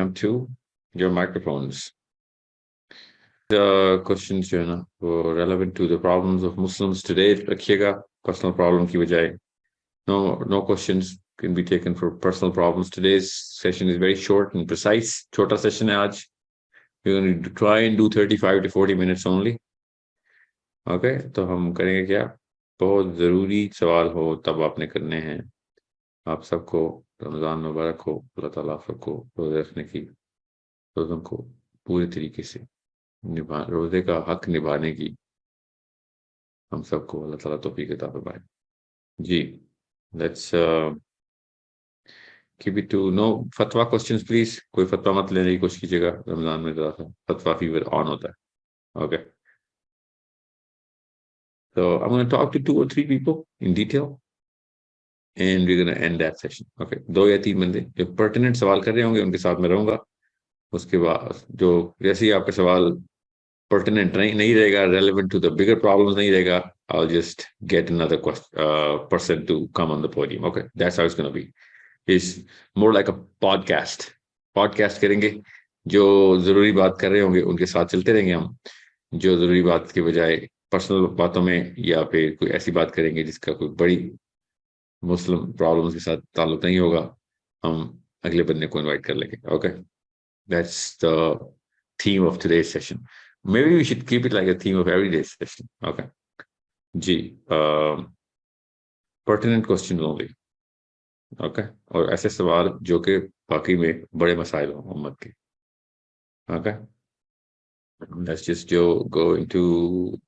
on to your microphones. The questions जो है ना वो relevant to the problems of Muslims today रखिएगा, personal problem की बजाय. No questions can be taken for personal problems. Today's session is very short and precise. छोटा session है आज. We're going to try and do 35 to 40 minutes only. Okay, तो हम करेंगे क्या? बहुत ज़रूरी सवाल हो तब आपने करने हैं. आप सबको रमज़ान मुबारक हो. अल्लाह ताला आप सबको रोज़े रखने की, रोज़ों को पूरे तरीके से रोज़े का हक निभाने की हम सबको अल्लाह ताला तौफीक अता फरमाए. जी, let's keep it to no फतवा questions please. कोई फतवा मत लेने की कोशिश कीजिएगा. रमज़ान में ज़रा सा फतवा फीवर ऑन होता है. Okay. So I'm going to talk to 2 or 3 people in detail and we're going to end that session. Okay. 2 या 3 बंदे जो pertinent सवाल कर रहे होंगे उनके साथ मैं रहूंगा. उसके बाद जो जैसे ही आपका सवाल pertinent नहीं रहेगा, relevant to the bigger problems नहीं रहेगा, I'll just get another person to come on the podium. Okay. That's how it's going to be. It's more like a podcast. Podcast करेंगे. जो जरूरी बात कर रहे होंगे उनके साथ चलते रहेंगे हम. जो जरूरी बात के बजाय पर्सनल बातों में या फिर कोई ऐसी बात करेंगे जिसका कोई बड़ी मुस्लिम प्रॉब्लम्स के साथ ताल्लुक नहीं होगा, हम अगले बंदे को इनवाइट कर लेंगे. Okay, that's the theme of today's session. Maybe we should keep it like a theme of every day session. Okay. जी, pertinent questions only. Okay. और ऐसे सवाल जो कि बाकी में बड़े मसाइल हों उम्मत के. Okay. Let's just go into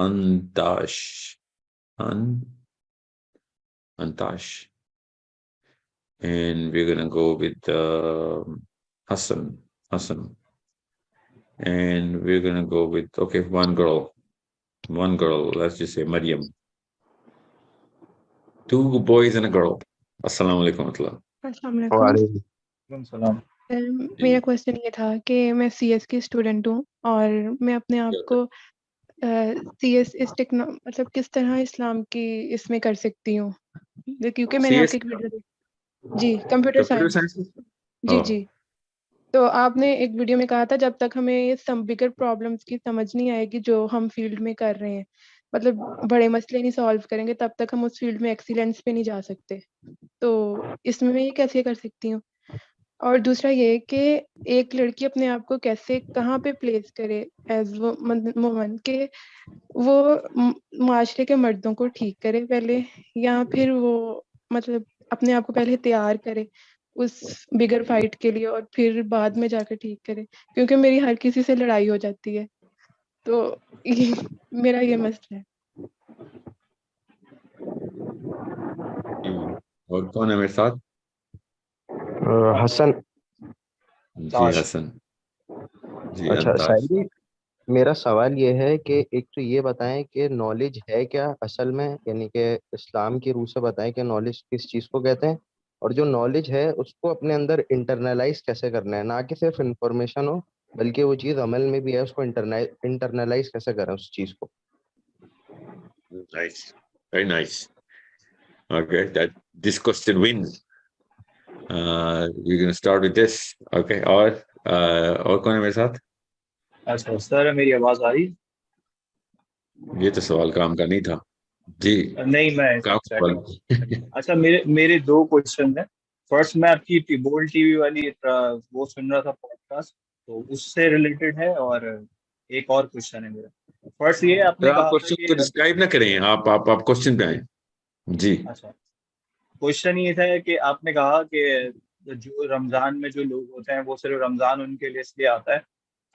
Antash. Antash. And we're gonna go with Hassan. And we're gonna go with one girl. Let's just say Maryam. 2 boys and a girl. Assalamu alaikum. वालेकुम। मेरा क्वेश्चन ये था कि मैं CS की student हूँ और मैं अपने आप को सीएस मतलब किस तरह इस्लाम की इसमें कर सकती हूँ, क्योंकि मैंने आपके एक वीडियो जी कंप्यूटर साइंस जी तो आपने एक वीडियो में कहा था जब तक हमें ये सम बिगर प्रॉब्लम्स की समझ नहीं आएगी जो हम फील्ड में कर रहे हैं, मतलब बड़े मसले नहीं सॉल्व करेंगे तब तक हम उस फील्ड में एक्सीलेंस पे नहीं जा सकते. तो इसमें मैं ये कैसे कर सकती हूँ? और दूसरा ये कि एक लड़की अपने आप को कैसे कहाँ पे प्लेस करे एज वुमन के वो माशरे के मर्दों को ठीक करे पहले, या फिर वो मतलब अपने आप को पहले तैयार करे उस बिगर फाइट के लिए और फिर बाद में जाकर ठीक करे, क्योंकि मेरी हर किसी से लड़ाई हो जाती है. तो मेरा ये मसला है. और कौन है मेरे साथ? हसन. जी हसन जी. अच्छा साहिब, मेरा सवाल ये है कि एक तो ये बताएं कि नॉलेज है क्या असल में, यानी कि इस्लाम की रूह से बताएं कि नॉलेज किस चीज़ को कहते हैं, और जो नॉलेज है उसको अपने अंदर इंटरनलाइज कैसे करना है, ना कि सिर्फ इंफॉर्मेशन हो बल्कि वो चीज़ अमल में भी है, उसको इंटरनलाइज कैसे करें उस चीज़ को. Nice, very nice. Okay, this question wins. We're going to start with this. Okay, और कौन है मेरे साथ? अच्छा सर, मेरी आवाज आ रही? ये तो सवाल काम का नहीं था जी. नहीं, मैं अच्छा मेरे 2 क्वेश्चन है. फर्स्ट, मैं आपकी बोल्ड टीवी वाली वो सुन रहा था पॉडकास्ट, तो उससे रिलेटेड है, और एक और क्वेश्चन है मेरा. फर्स्ट ये आपने कहा क्वेश्चन को डिस्क्राइब ना करें, आप क्वेश्चन पे आए जी. अच्छा, क्वेश्चन ये था कि आपने कहा कि जो रमजान में जो लोग होते हैं वो सिर्फ रमजान उनके लिए इसलिए आता है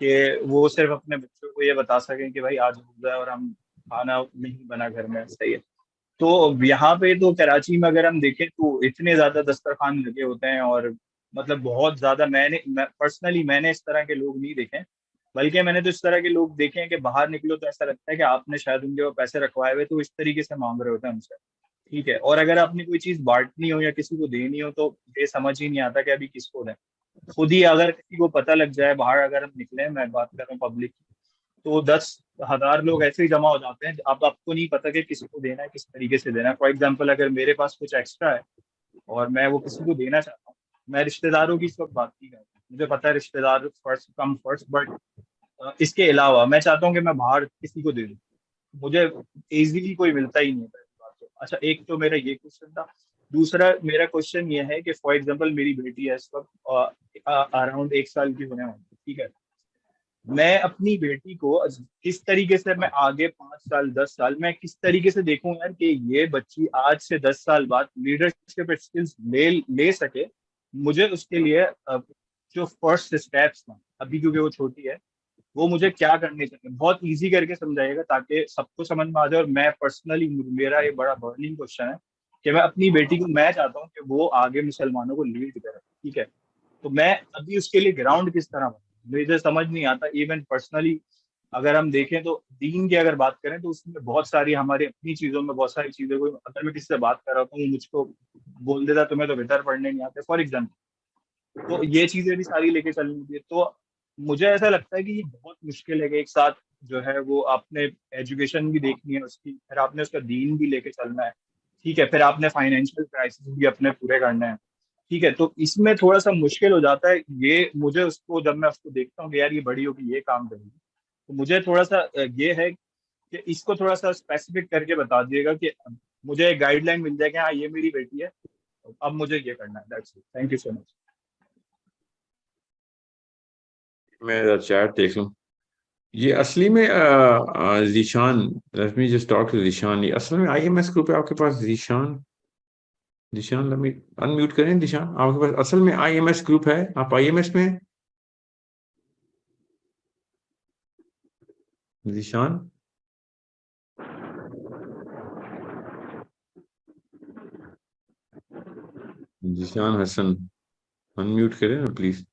कि वो सिर्फ अपने बच्चों को ये बता सकें कि भाई आज रोजा है और हम खाना नहीं बना घर में. सही है. तो यहाँ पे तो कराची में अगर हम देखें तो इतने ज्यादा दस्तरखान लगे होते हैं, और मतलब बहुत ज्यादा पर्सनली मैंने इस तरह के लोग नहीं देखे, बल्कि मैंने तो इस तरह के लोग देखे हैं कि बाहर निकलो तो ऐसा लगता है कि आपने शायद उनके वो पैसे रखवाए हुए तो इस तरीके से मांग रहे होते हैं उनसे. ठीक है. और अगर आपने कोई चीज बांटनी हो या किसी को देनी हो तो ये समझ ही नहीं आता कि अभी किसको दें. खुद ही अगर किसी को पता लग जाए, बाहर अगर हम निकले, मैं बात कर रहा हूँ पब्लिक की, तो 10,000 लोग ऐसे ही जमा हो जाते हैं. अब आपको नहीं पता कि किसको देना है, किस तरीके से देना है. फॉर एग्जाम्पल, अगर मेरे पास कुछ एक्स्ट्रा है और मैं वो किसी को देना चाहता हूँ, मैं रिश्तेदारों की इस वक्त बात नहीं कर रहा, मुझे पता है रिश्तेदार फर्स्ट कम फर्स्ट, बट इसके अलावा मैं चाहता हूँ कि मैं बाहर किसी को दे दूँ, मुझे इजीली कोई मिलता ही नहीं है पहली बात तो। अच्छा, एक तो मेरा ये क्वेश्चन था। दूसरा मेरा क्वेश्चन ये है कि फॉर एग्जांपल मेरी बेटी है इस वक्त अराउंड 1 साल की होने वाली है, ठीक है। मैं अपनी बेटी को किस तरीके से मैं आगे 5 साल 10 साल मैं किस तरीके से देखूं यार कि ये बच्ची आज से 10 साल बाद लीडरशिप स्किल्स ले सके। मुझे उसके लिए जो फर्स्ट स्टेप्स हैं अभी, क्योंकि वो छोटी है, वो मुझे क्या करने चाहिए, बहुत इजी करके समझाइएगा ताकि सबको समझ में आ जाए। और मैं पर्सनली, मेरा ये बड़ा बर्निंग क्वेश्चन है कि मैं अपनी बेटी को, मैं चाहता हूँ कि वो आगे मुसलमानों को लीड करे, ठीक है। तो मैं अभी उसके लिए ग्राउंड किस तरह बनाऊं, मुझे समझ नहीं आता। इवन पर्सनली अगर हम देखें तो दीन की अगर बात करें तो उसमें बहुत सारी हमारी अपनी चीजों में बहुत सारी चीजें, कोई अगर मैं किसी से बात कर रहा हूँ वो मुझको बोल देता तुम्हें तो बेहतर पढ़ने नहीं आते फॉर एग्जाम्पल, तो ये चीजें भी सारी लेके चलनी चाहिए। तो मुझे ऐसा लगता है कि ये बहुत मुश्किल है कि एक साथ जो है वो आपने एजुकेशन भी देखनी है उसकी, फिर आपने उसका दीन भी लेके चलना है, ठीक है, फिर आपने फाइनेंशियल क्राइसिस भी अपने पूरे करने हैं, ठीक है। तो इसमें थोड़ा सा मुश्किल हो जाता है ये मुझे, उसको जब मैं उसको देखता हूँ कि यार ये बड़ी होगी ये काम करेगी, तो मुझे थोड़ा सा ये है कि इसको थोड़ा सा स्पेसिफिक करके बता दिएगा कि मुझे एक गाइडलाइन मिल जाए कि हाँ ये मेरी बेटी है, अब मुझे ये करना है। That's it, thank you so much. मैं चैट देख लूं। ये असली में Zeeshan, let me just talk to Zeeshan. ये असल में आईएमएस ग्रुप है आपके पास Zeeshan? Zeeshan let me unmute करें। जीशान आपके पास असल में आईएमएस ग्रुप है? आप आईएमएस में हैं? जीशान, जीशान हसन अनम्यूट करें ना प्लीज।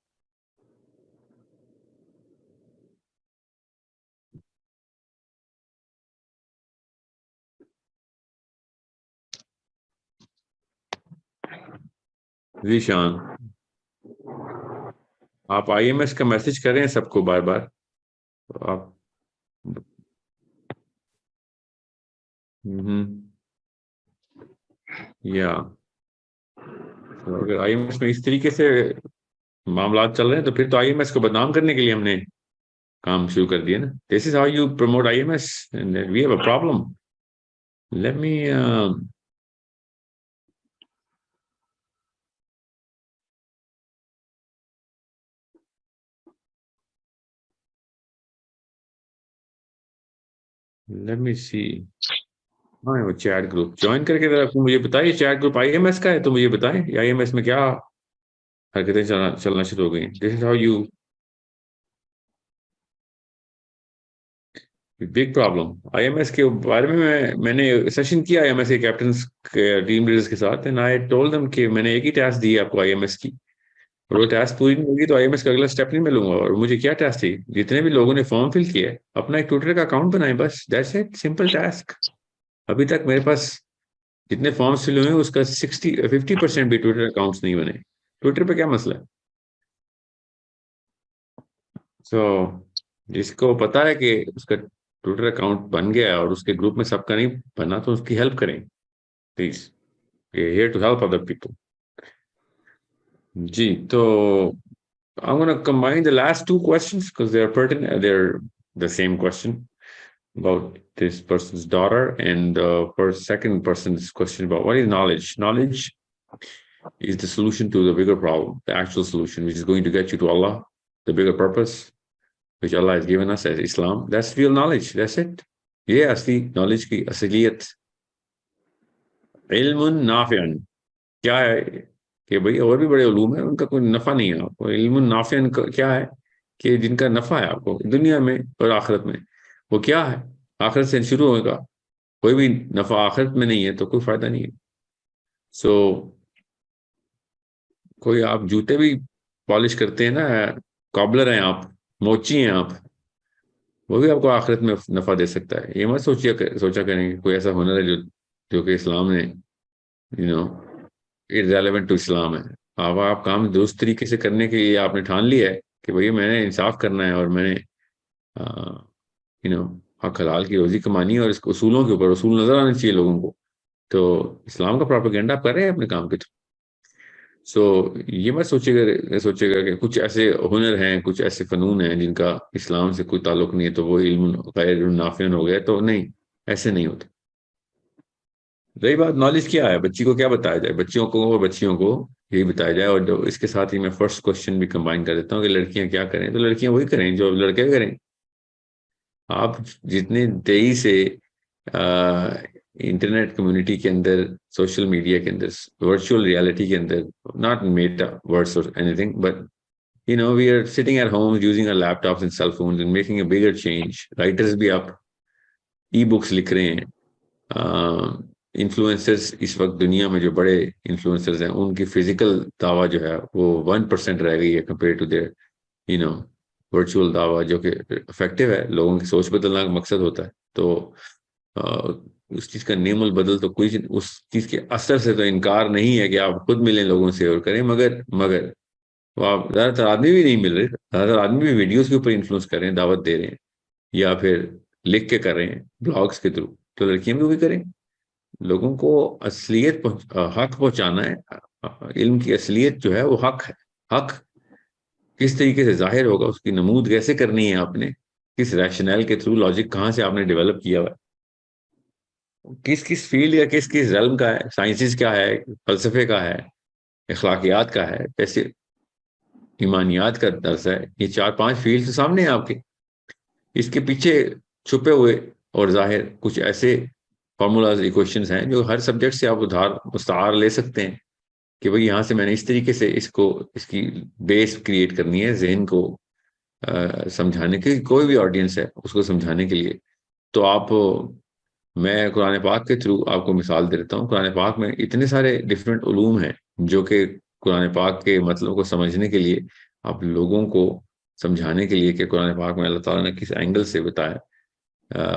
जीशान, आप आईएमएस का मैसेज कर रहे हैं सबको बार बार, तो आप या तो अगर आईएमएस में इस तरीके से मामला चल रहे हैं तो फिर तो आईएमएस को बदनाम करने के लिए हमने काम शुरू कर दिया ना। This is how you promote IMS and we have a problem. Let me see. हाँ, वो चैट ग्रुप ज्वाइन करके जरा मुझे बताइए, चैट ग्रुप आईएमएस का है तो मुझे बताएं आईएमएस में क्या हरकतें चलना शुरू हो गई। This is how you, big problem. IMS के बारे में मैंने सेशन किया आईएमएस के कैप्टन टीम लीडर्स के साथ, एंड आई टोल्ड देम कि मैंने एक ही टास्क दी है आपको आईएमएस की, और वो टास्क पूरी नहीं होगी तो आईएमएस का अगला स्टेप नहीं मिलूंगा। और मुझे क्या टास्क थी, जितने भी लोगों ने फॉर्म फिल किया अपना एक ट्विटर का अकाउंट बनाए, बस दैट्स इट, सिंपल टास्क। अभी तक मेरे पास जितने फॉर्म्स फिल हुए हैं उसका 50% भी ट्विटर अकाउंट्स नहीं बने। ट्विटर पे क्या मसला है? सो जिसको पता है कि उसका ट्विटर अकाउंट बन गया और उसके ग्रुप में सबका नहीं बना तो उसकी हेल्प करें please, here to help other people. जी, तो I'm going to combine the last two questions because they're pertinent. They're the same question about this person's daughter, and the second person's question about what is knowledge. Knowledge is the solution to the bigger problem, the actual solution, which is going to get you to Allah, the bigger purpose, which Allah has given us as Islam. That's real knowledge. That's it. ये असली knowledge की असलियत। इल्मुन नाफिअन क्या है कि भाई और भी बड़े उलूम है उनका कोई नफा नहीं है आपको। इल्मुन नाफिअन क्या है कि जिनका नफा है आपको दुनिया में और आखिरत में। वो क्या है? आखिरत से शुरू होगा, कोई भी नफा आखिरत में नहीं है तो कोई फायदा नहीं है। सो कोई आप जूते भी पॉलिश करते हैं ना, कॉबलर हैं आप, मोची हैं आप, वो भी आपको आखिरत में नफा दे सकता है। ये मत सोचा करेंगे कोई ऐसा हुनर है जो कि इस्लाम ने इररेलेवेंट टू इस्लाम है। आप काम दुरुस्त तरीके से करने के लिए आपने ठान लिया है कि भैया मैंने इंसाफ करना है और मैंने हक हलाल की रोजी कमानी है और इसके उसूलों के ऊपर उसूल नजर आने चाहिए लोगों को, तो इस्लाम का प्रोपेगेंडा आप कर रहे हैं अपने काम के थ्रू। सो ये मत सोचेगा कि कुछ ऐसे हुनर हैं, कुछ ऐसे फनून हैं जिनका इस्लाम से कोई ताल्लुक नहीं है तो वो इल्म गैर नाफियन हो गया, तो नहीं, ऐसे नहीं होता। रही बात नॉलेज क्या है, बच्ची को क्या बताया जाए, बच्चियों को और बच्चियों को यही बताया जाए। और जो इसके साथ ही मैं फर्स्ट क्वेश्चन भी कंबाइन कर देता हूँ कि लड़कियां क्या करें, तो लड़कियां वही करें जो लड़के करें। आप जितने तेजी से इंटरनेट कम्युनिटी के अंदर, सोशल मीडिया के अंदर, वर्चुअल रियलिटी के अंदर, नॉट मेटा वर्ड्स और anything, but we are sitting at home using our laptops and cell phones and making a bigger change. Writers भी आप ई बुक्स लिख रहे हैं। इन्फ्लुएंसर्स इस वक्त दुनिया में जो बड़े इन्फ्लुएंसर्स हैं उनकी फिजिकल दावा जो है वो 1% रह गई है compare to their you know virtual दावा, जो कि इफेक्टिव है। लोगों की सोच बदलना का मकसद होता है। तो उस चीज का नेमल बदल तो कोई उस चीज के असर से तो इनकार नहीं है कि आप खुद मिलें लोगों से और करें, मगर तो आप ज्यादातर आदमी भी नहीं मिल रहे, ज्यादातर आदमी भी वीडियोस के ऊपर इन्फ्लुएंस कर रहे हैं, दावत दे रहे हैं या फिर लिख के कर रहे हैं ब्लॉग्स के थ्रू। तो लड़कियां भी वही करें। लोगों को हक पहुंचाना है। इल्म की असलियत जो है वो हक है। हक किस तरीके से जाहिर होगा, उसकी नमूद कैसे करनी है आपने, किस रैशनल के थ्रू, लॉजिक कहाँ से आपने डेवलप किया हुआ है, किस किस फील्ड या किस किस रेल्म का है, साइंसिस क्या है, फलसफे का है, अखलाकियात का है, कैसे ईमानियात का दर्स है। ये 4-5 फील्ड तो सामने हैं आपके। इसके पीछे छुपे हुए और जाहिर कुछ ऐसे फार्मूलाज, इक्वेशंस हैं जो हर सब्जेक्ट से आप उधार मुस्तार ले सकते हैं कि भाई यहाँ से मैंने इस तरीके से इसकी बेस क्रिएट करनी है जहन को समझाने के, कोई भी ऑडियंस है उसको समझाने के लिए। तो मैं कुरान पाक के थ्रू आपको मिसाल दे देता हूँ। कुरान पाक में इतने सारे डिफरेंट उलूम हैं जो कि कुरान पाक के मतलब को समझने के लिए, आप लोगों को समझाने के लिए कि कुरान पाक में अल्लाह ताला ने किस एंगल से बताया,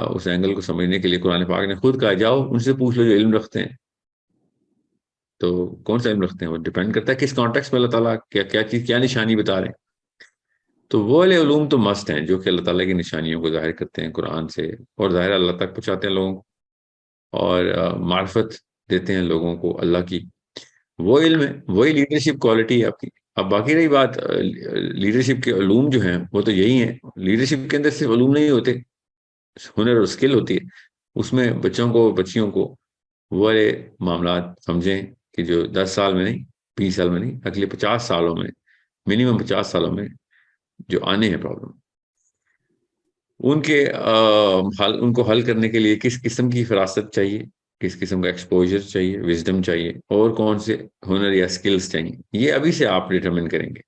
उस एंगल को समझने के लिए कुरान पाक ने खुद कहा जाओ उनसे पूछ लो जो इल्म रखते हैं। तो कौन सा इल्म रखते हैं वो डिपेंड करता है किस कॉन्टेक्स्ट में अल्लाह ताला क्या क्या चीज, क्या निशानी बता रहे हैं। तो वो वाले उलूम तो मस्त हैं जो कि अल्लाह ताला की निशानियों को जाहिर करते हैं कुरान से, और जाहिर अल्लाह तक पहुंचाते हैं लोगों को, और मार्फत देते हैं लोगों को अल्लाह की। वो इल्म है, वही लीडरशिप क्वालिटी है आपकी। अब बाकी रही बात लीडरशिप के उलूम जो हैं वो तो यही हैं। लीडरशिप के अंदर सिर्फ उलूम नहीं होते, हुनर और स्किल होती है। उसमें बच्चों को, बच्चियों को वो वाले मामला समझें कि जो 10 साल में नहीं, 20 साल में नहीं, अगले 50 सालों में, मिनिमम 50 सालों में जो आने हैं प्रॉब्लम, उनको हल करने के लिए किस किस्म की फरासत चाहिए, किस किस्म का एक्सपोजर चाहिए, विजडम चाहिए, और कौन से हुनर या स्किल्स चाहिए, ये अभी से आप डिटरमिन करेंगे।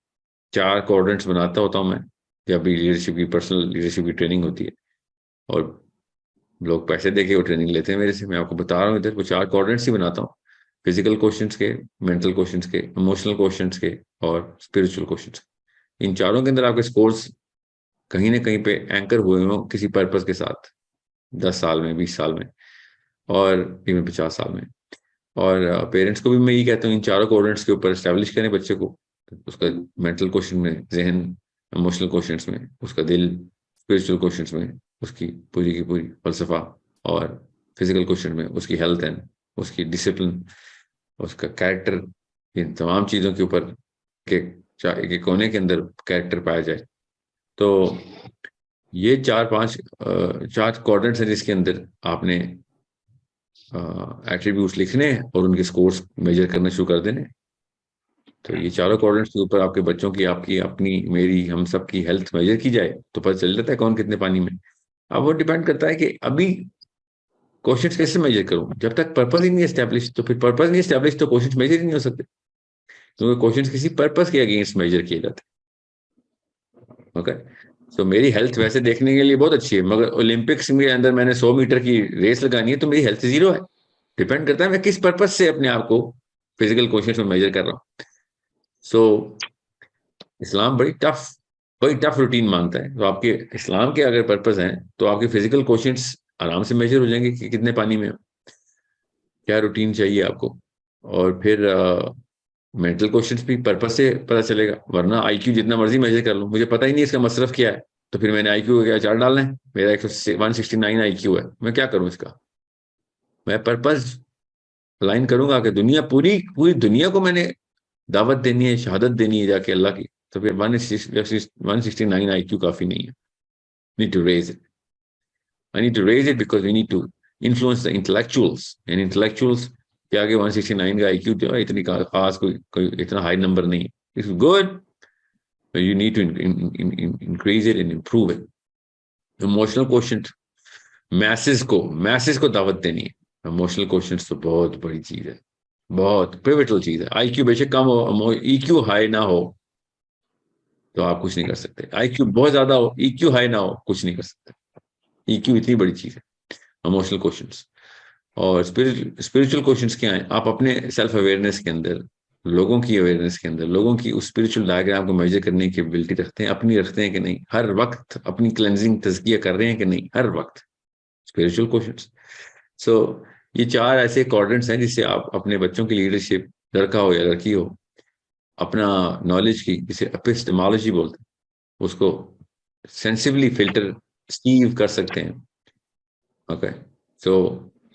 4 क्वाड्रेंट्स बनाता होता हूँ मैं जब भी लीडरशिप की, पर्सनल लीडरशिप की ट्रेनिंग होती है, और लोग पैसे देके वो ट्रेनिंग लेते हैं मेरे से। मैं आपको बता रहा हूँ इधर वो 4 क्वाड्रेंट्स ही बनाता हूँ। फिजिकल क्वेश्चंस के, मेंटल क्वेश्चंस के, इमोशनल क्वेश्चंस के, और स्पिरिचुअल क्वेश्चंस। इन चारों के अंदर आपके स्कोर्स कहीं ना कहीं पे एंकर हुए हों किसी पर्पस के साथ, 10 साल में, 20 साल में, और इवन 50 साल में। और पेरेंट्स को भी मैं ये कहता हूँ इन चारों कोऑर्डिनेट्स के ऊपर एस्टेब्लिश करें बच्चे को। उसका मेंटल क्वेश्चन में जहन, इमोशनल क्वेश्चंस में उसका दिल, स्पिरिचुअल क्वेश्चंस में उसकी पूरी की पूरी फलसफा, और फिजिकल क्वेश्चन में उसकी हेल्थ एंड उसकी डिसिप्लिन, उसका कैरेक्टर, इन तमाम चीज़ों के ऊपर के कोने के अंदर कैरेक्टर पाया जाए। तो ये 4 क्वाड्रेंट्स हैं जिसके अंदर आपने एट्रीब्यूट्स लिखने हैं और उनके स्कोर्स मेजर करना शुरू कर देने। तो ये चारों क्वाड्रेंट्स के ऊपर आपके बच्चों की, आपकी, अपनी, मेरी, हम सब की हेल्थ मेजर की जाए तो पता चल जाता है कौन कितने पानी में। अब वो डिपेंड करता है कि अभी क्वेश्चंस कैसे मेजर करूं। जब तक पर्पस ही नहीं एस्टेब्लिश, तो फिर पर्पस नहीं एस्टेब्लिश तो क्वेश्चंस मेजर ही नहीं हो सकते, क्योंकि क्वेश्चंस किसी पर्पस के अगेंस्ट मेजर किए जाते हैं। ओके, तो मेरी हेल्थ वैसे देखने के लिए बहुत अच्छी है, मगर ओलंपिक्स के अंदर मैंने 100 मीटर की रेस लगानी है तो मेरी हेल्थ 0 है। डिपेंड करता है मैं किस पर्पस से अपने आप को फिजिकल क्वेश्चंस में मेजर कर रहा हूँ। सो इस्लाम बड़ी टफ रूटीन मांगता है। तो आपके इस्लाम के अगर पर्पस हैं तो आपके फिजिकल क्वेश्चंस आराम से मेजर हो जाएंगे कि कितने पानी में, क्या रूटीन चाहिए आपको। और फिर मेंटल क्वेश्चंस भी पर्पस से पता चलेगा, वरना आईक्यू जितना मर्जी मेजर कर लूं, मुझे पता ही नहीं इसका मसरफ क्या है, तो फिर मैंने आईक्यू का क्या चार्ट डालना है, मेरा 169 आईक्यू है, मैं क्या करूं इसका। मैं पर्पस लाइन करूंगा कि दुनिया, पूरी पूरी दुनिया को मैंने दावत देनी है, शहादत देनी है जाके अल्लाह की, तो फिर 169 IQ काफी नहीं है. Need to raise it. I need to raise it because we need to influence the intellectuals. And intellectuals के आगे 169 का IQ जो है इतनी खास कोई इतना हाई नंबर नहीं है. It's good, but you need to increase it and improve it. Emotional quotient, masses को दावत देनी है. Emotional quotient तो बहुत बड़ी चीज है, बहुत पिवटल चीज है. IQ बेशक कम हो, EQ हाई ना हो तो आप कुछ नहीं कर सकते. IQ बहुत ज्यादा हो, EQ हाई ना हो, कुछ नहीं कर सकते. EQ इतनी बड़ी चीज है. इमोशनल क्वेश्चंस और स्पिरिचुअल क्वेश्चंस क्या है? आप अपने सेल्फ अवेयरनेस के अंदर, लोगों की अवेयरनेस के अंदर, लोगों की उस स्पिरिचुअल डायग्राम को मेजर करने की एबिलिटी रखते हैं, अपनी रखते हैं कि नहीं? हर वक्त अपनी क्लेंजिंग तज़किया कर रहे हैं कि नहीं? हर वक्त स्पिरिचुअल क्वेश्चंस. सो ये 4 ऐसे क्वाड्रेंट्स हैं जिससे आप अपने बच्चों की लीडरशिप, लड़का हो या लड़की हो, अपना नॉलेज की, जिसे एपिस्टेमोलॉजी बोलते हैं, उसको सेंसिबली फिल्टर स्टीव कर सकते हैं. ओके, सो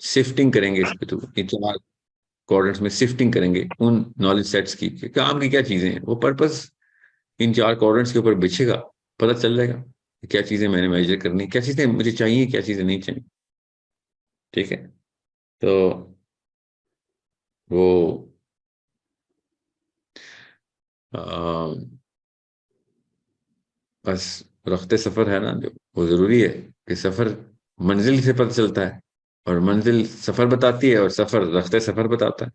शिफ्टिंग करेंगे इस पे, तो इन 4 क्वाड्रेंट्स में शिफ्टिंग करेंगे उन नॉलेज सेट्स की, काम की क्या चीजें हैं, वो पर्पस इन 4 क्वाड्रेंट्स के ऊपर बिछेगा, पता चल जाएगा क्या चीजें मैंने मेजर करनी, क्या चीजें मुझे चाहिए, क्या चीजें नहीं चाहिए. ठीक है, तो वो बस रफ्ते सफर है ना जो, वो जरूरी है कि सफर मंजिल से पता चलता है, और मंजिल सफर बताती है, और सफर रफ्ते सफर बताता है.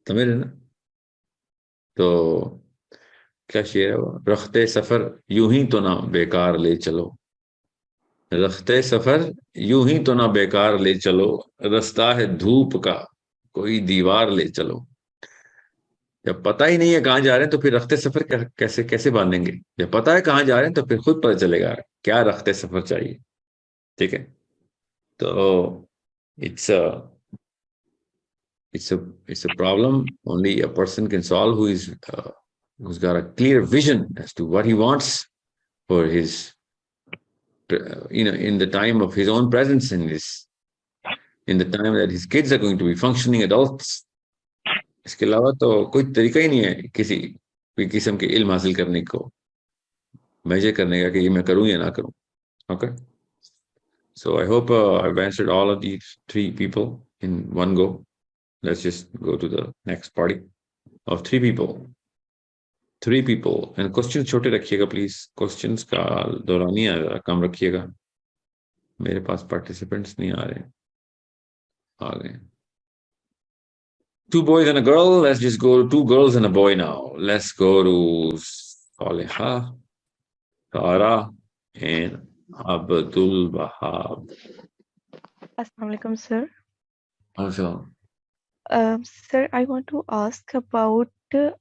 समझ रहे ना? तो क्या शेर है वो? रफ्ते सफर यूं ही तो ना बेकार ले चलो, रफ्ते सफर यूं ही तो ना बेकार ले चलो, रास्ता है धूप का कोई दीवार ले चलो. जब पता ही नहीं है कहाँ जा रहे हैं तो फिर रफ्ते सफर कैसे कैसे बांधेंगे? जब पता है कहाँ जा रहे हैं तो फिर खुद पता चलेगा क्या रफ्ते सफर चाहिए. ठीक है, तो it's a it's a problem only a person can solve who's got a clear vision as to what he wants for his in the time of his own presence, in the time that his kids are going to be functioning adults. इसके अलावा तो कोई तरीका ही नहीं है कोई किस्म के इल्म हासिल करने को, मेजर करने का कि ये मैं करूं या ना करूं. Okay, so I hope I've answered all of these 3 people in one go. Let's just go to the next party of 3 people. 3 people. And questions छोटे रखिएगा प्लीज, क्वेश्चंस का दौरानी कम रखिएगा. मेरे पास पार्टिसिपेंट्स नहीं आ रहे, आ गए. 2 boys and a girl. Let's just go 2 girls and a boy now. Let's go to Saleha, Tara, and Abdul Wahab. Assalamu alaikum, sir. Also, Sir, I want to ask about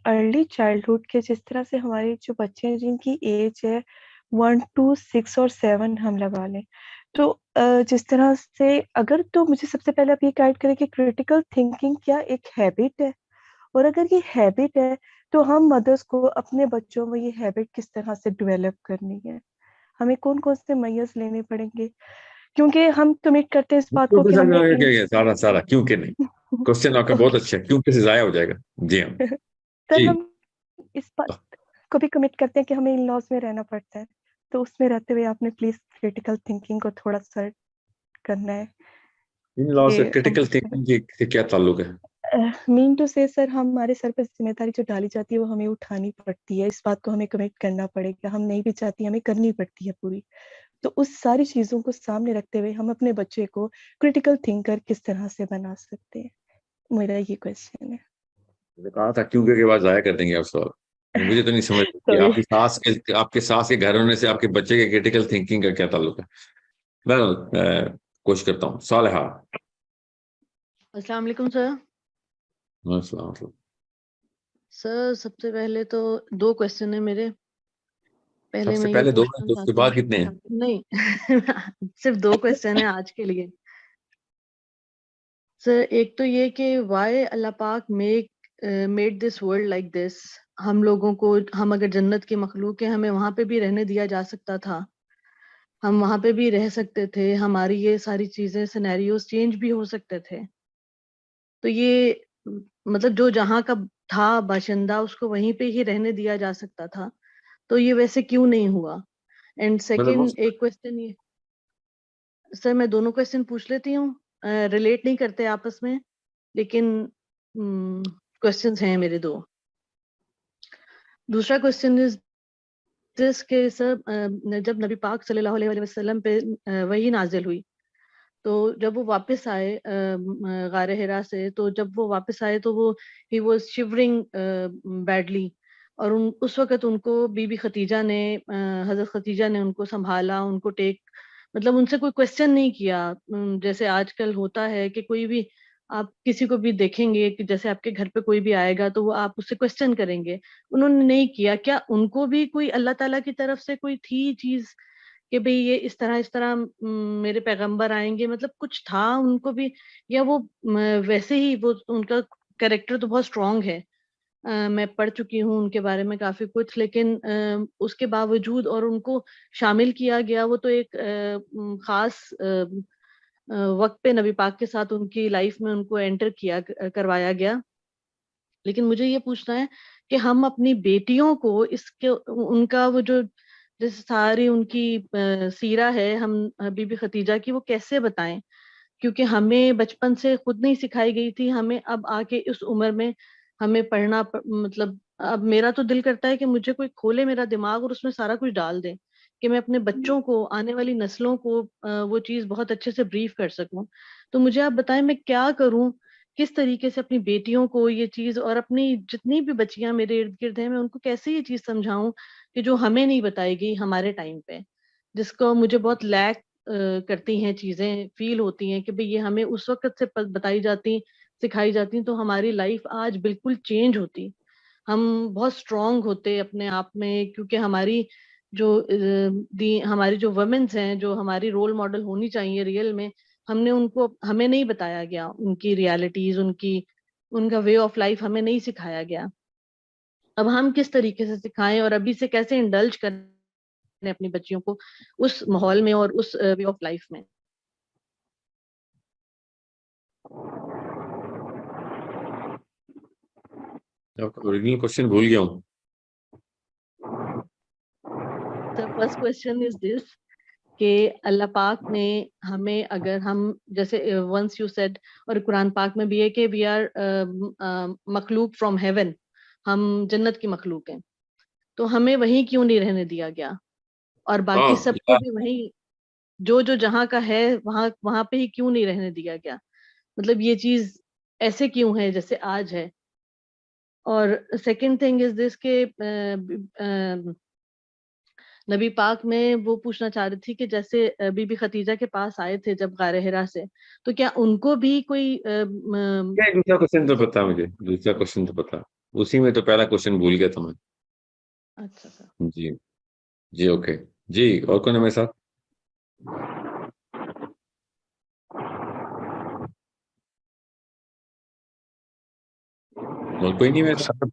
early childhood के जिस तरह से हमारे जो बच्चे हैं जिनकी as है 1 to 6 और 7 हम लगा लें, तो जिस तरह से अगर, तो मुझे सबसे पहले आप ये गाइड करें कि क्रिटिकल थिंकिंग क्या एक हैबिट है, और अगर ये हैबिट है तो हम मदर्स को अपने बच्चों में ये हैबिट किस तरह से डेवलप करनी है, हमें कौन कौन से मेजर्स लेने पड़ेंगे, क्योंकि हम कमिट करते हैं इस बात को कि हमें सारा क्यों के नहीं. क्वेश्चन आपका बहुत अच्छा है, क्यों कैसे जाया हो जाएगा. जी हाँ, सर हम इस बात को भी कमिट करते हैं कि हमें इन लॉज में रहना पड़ता है, तो उसमें रहते हुए आपने प्लीज क्रिटिकल थिंकिंग को थोड़ा सा करना है. इन लॉज से क्रिटिकल थिंकिंग से क्या ताल्लुक है? मीन टू से सर, हमारे सर पर जिम्मेदारी जो डाली जाती है वो हमें उठानी पड़ती है, इस बात को हमें कमिट करना पड़ेगा, हम नहीं भी चाहती, हमें करनी पड़ती है पूरी. तो उस सारी चीजों को सामने रखते हुए हम अपने बच्चे को क्रिटिकल थिंकर किस तरह से बना सकते हैं, मेरा ये क्वेश्चन है. कहा था क्यों के बाद जाया कर देंगे आप सवाल. मुझे तो नहीं समझ कि आपके सास के घर होने से आपके बच्चे के क्रिटिकल थिंकिंग का क्या ताल्लुक है. मैं कोशिश करता हूँ. सालेहा. अस्सलाम वालेकुम सर. सर सबसे पहले तो 2 क्वेश्चन है मेरे. पहले 2, उसके बाद कितने हैं? नहीं सिर्फ 2 क्वेश्चन है आज के लिए. सर एक तो ये कि व्हाई अल्लाह पाक made this world like this. हम लोगों को, हम अगर जन्नत के मखलूक है, हमें वहां पे भी रहने दिया जा सकता था, हम वहां पे भी रह सकते थे, हमारी ये सारी चीजें सिनेरियोस चेंज भी हो सकते थे. तो ये मतलब जो जहाँ का था बाशिंदा उसको वहीं पे ही रहने दिया जा सकता था, तो ये वैसे क्यों नहीं हुआ? एंड मतलब सेकंड एक क्वेश्चन ये, सर मैं दोनों क्वेश्चन पूछ लेती हूँ, रिलेट नहीं करते आपस में, लेकिन क्वेश्चंस हैं मेरे दो। दूसरा क्वेश्चन इज दिस के सर, जब नबी पाक सल्लल्लाहु अलैहि वसल्लम पे वही नाजिल हुई, तो जब वो वापस आए गारे हिरा से, तो जब वो वापस आए तो वो ही वाज शिवरिंग बैडली, और उस वक्त उनको बीबी खतीजा ने, हजरत खतीजा ने उनको संभाला, उनको टेक, मतलब उनसे कोई क्वेश्चन नहीं किया, जैसे आजकल होता है कि कोई भी आप किसी को भी देखेंगे कि जैसे आपके घर पे कोई भी आएगा तो वो आप उससे क्वेश्चन करेंगे, उन्होंने नहीं किया। क्या उनको भी कोई अल्लाह ताला की तरफ से कोई थी चीज कि भाई ये इस तरह मेरे पैगंबर आएंगे, मतलब कुछ था उनको भी, या वो वैसे ही वो उनका कैरेक्टर तो बहुत स्ट्रांग है, मैं पढ़ चुकी हूँ उनके बारे में काफी कुछ, लेकिन उसके बावजूद और उनको शामिल किया गया, वो तो एक खास वक्त पे नबी पाक के साथ उनकी लाइफ में उनको एंटर किया करवाया गया। लेकिन मुझे ये पूछना है कि हम अपनी बेटियों को इसके उनका वो जो जैसे सारी उनकी सीरा है, हम बीबी खतीजा की, वो कैसे बताएं? क्योंकि हमें बचपन से खुद नहीं सिखाई गई थी, हमें अब आके इस उम्र में हमें पढ़ना मतलब अब मेरा तो दिल करता है कि मुझे कोई खोले मेरा दिमाग और उसमें सारा कुछ डाल दे, कि मैं अपने बच्चों को, आने वाली नस्लों को वो चीज बहुत अच्छे से ब्रीफ कर सकूं। तो मुझे आप बताएं मैं क्या करूं, किस तरीके से अपनी बेटियों को ये चीज, और अपनी जितनी भी बच्चियां मेरे इर्द गिर्द हैं, मैं उनको कैसे ये चीज समझाऊं कि जो हमें नहीं बताई गई हमारे टाइम पे, जिसको मुझे बहुत लैक करती हैं, चीजें फील होती हैं कि भाई ये हमें उस वक्त से बताई जाती, सिखाई जाती, तो हमारी लाइफ आज बिल्कुल चेंज होती, हम बहुत स्ट्रांग होते अपने आप में, क्योंकि हमारी जो हमारी जो वुमेन्स हैं, जो हमारी रोल मॉडल होनी चाहिए रियल में, हमने उनको, हमें नहीं बताया गया उनकी रियलिटीज, उनकी उनका वे ऑफ लाइफ हमें नहीं सिखाया गया। अब हम किस तरीके से सिखाएं और अभी से कैसे इंडल्ज करें अपनी बच्चियों को उस माहौल में और उस वे ऑफ लाइफ में? ओरिजिनल क्वेश्चन भूल गया हूँ। The first question is this कि अल्लाह पाक ने हमें, अगर हम जैसे वंस यू सेड, और कुरान पाक में भी है कि वी आर मखलूक फ्रॉम हेवन, हम जन्नत की मखलूक हैं, तो हमें वहीं क्यों नहीं रहने दिया गया, और बाकी हाँ सबको भी वहीं, जो जो जहाँ का है वहां वहां पे ही क्यों नहीं रहने दिया गया? मतलब ये चीज ऐसे क्यों है जैसे आज है? और सेकंड थिंग इज दिस के नबी पाक में वो पूछना चाह रही थी कि जैसे बीबी खतीजा के पास आए थे जब गारे हिरा से, तो क्या उनको भी कोई क्या, दूसरा क्वेश्चन तो पता मुझे, दूसरा क्वेश्चन तो पता, उसी में तो पहला क्वेश्चन भूल गया था मैं। अच्छा सर। जी जी, ओके जी। और कौन है मेरे साथ? और कोई नहीं मेरे साथ? सर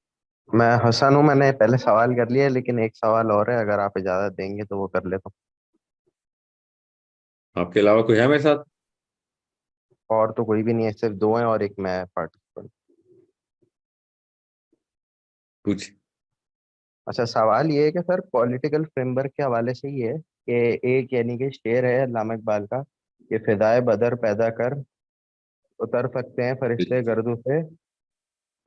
मैं हसन हूँ, मैंने पहले सवाल कर लिया है, लेकिन एक सवाल और है, अगर आप इजाजत देंगे तो वो कर लेता आपके अलावा कोई है मेरे साथ? हूँ। और तो कोई भी नहीं है, सिर्फ दो हैं और एक मैं पार्टिसिपेंट। कुछ अच्छा, सवाल ये है कि सर पॉलिटिकल फ्रेमवर्क के हवाले से ये है कि एक यानी कि शेर है अल्लामा इकबाल का कि फिदाए बदर पैदा कर, उतर सकते हैं फरिश्ते गर्दों से,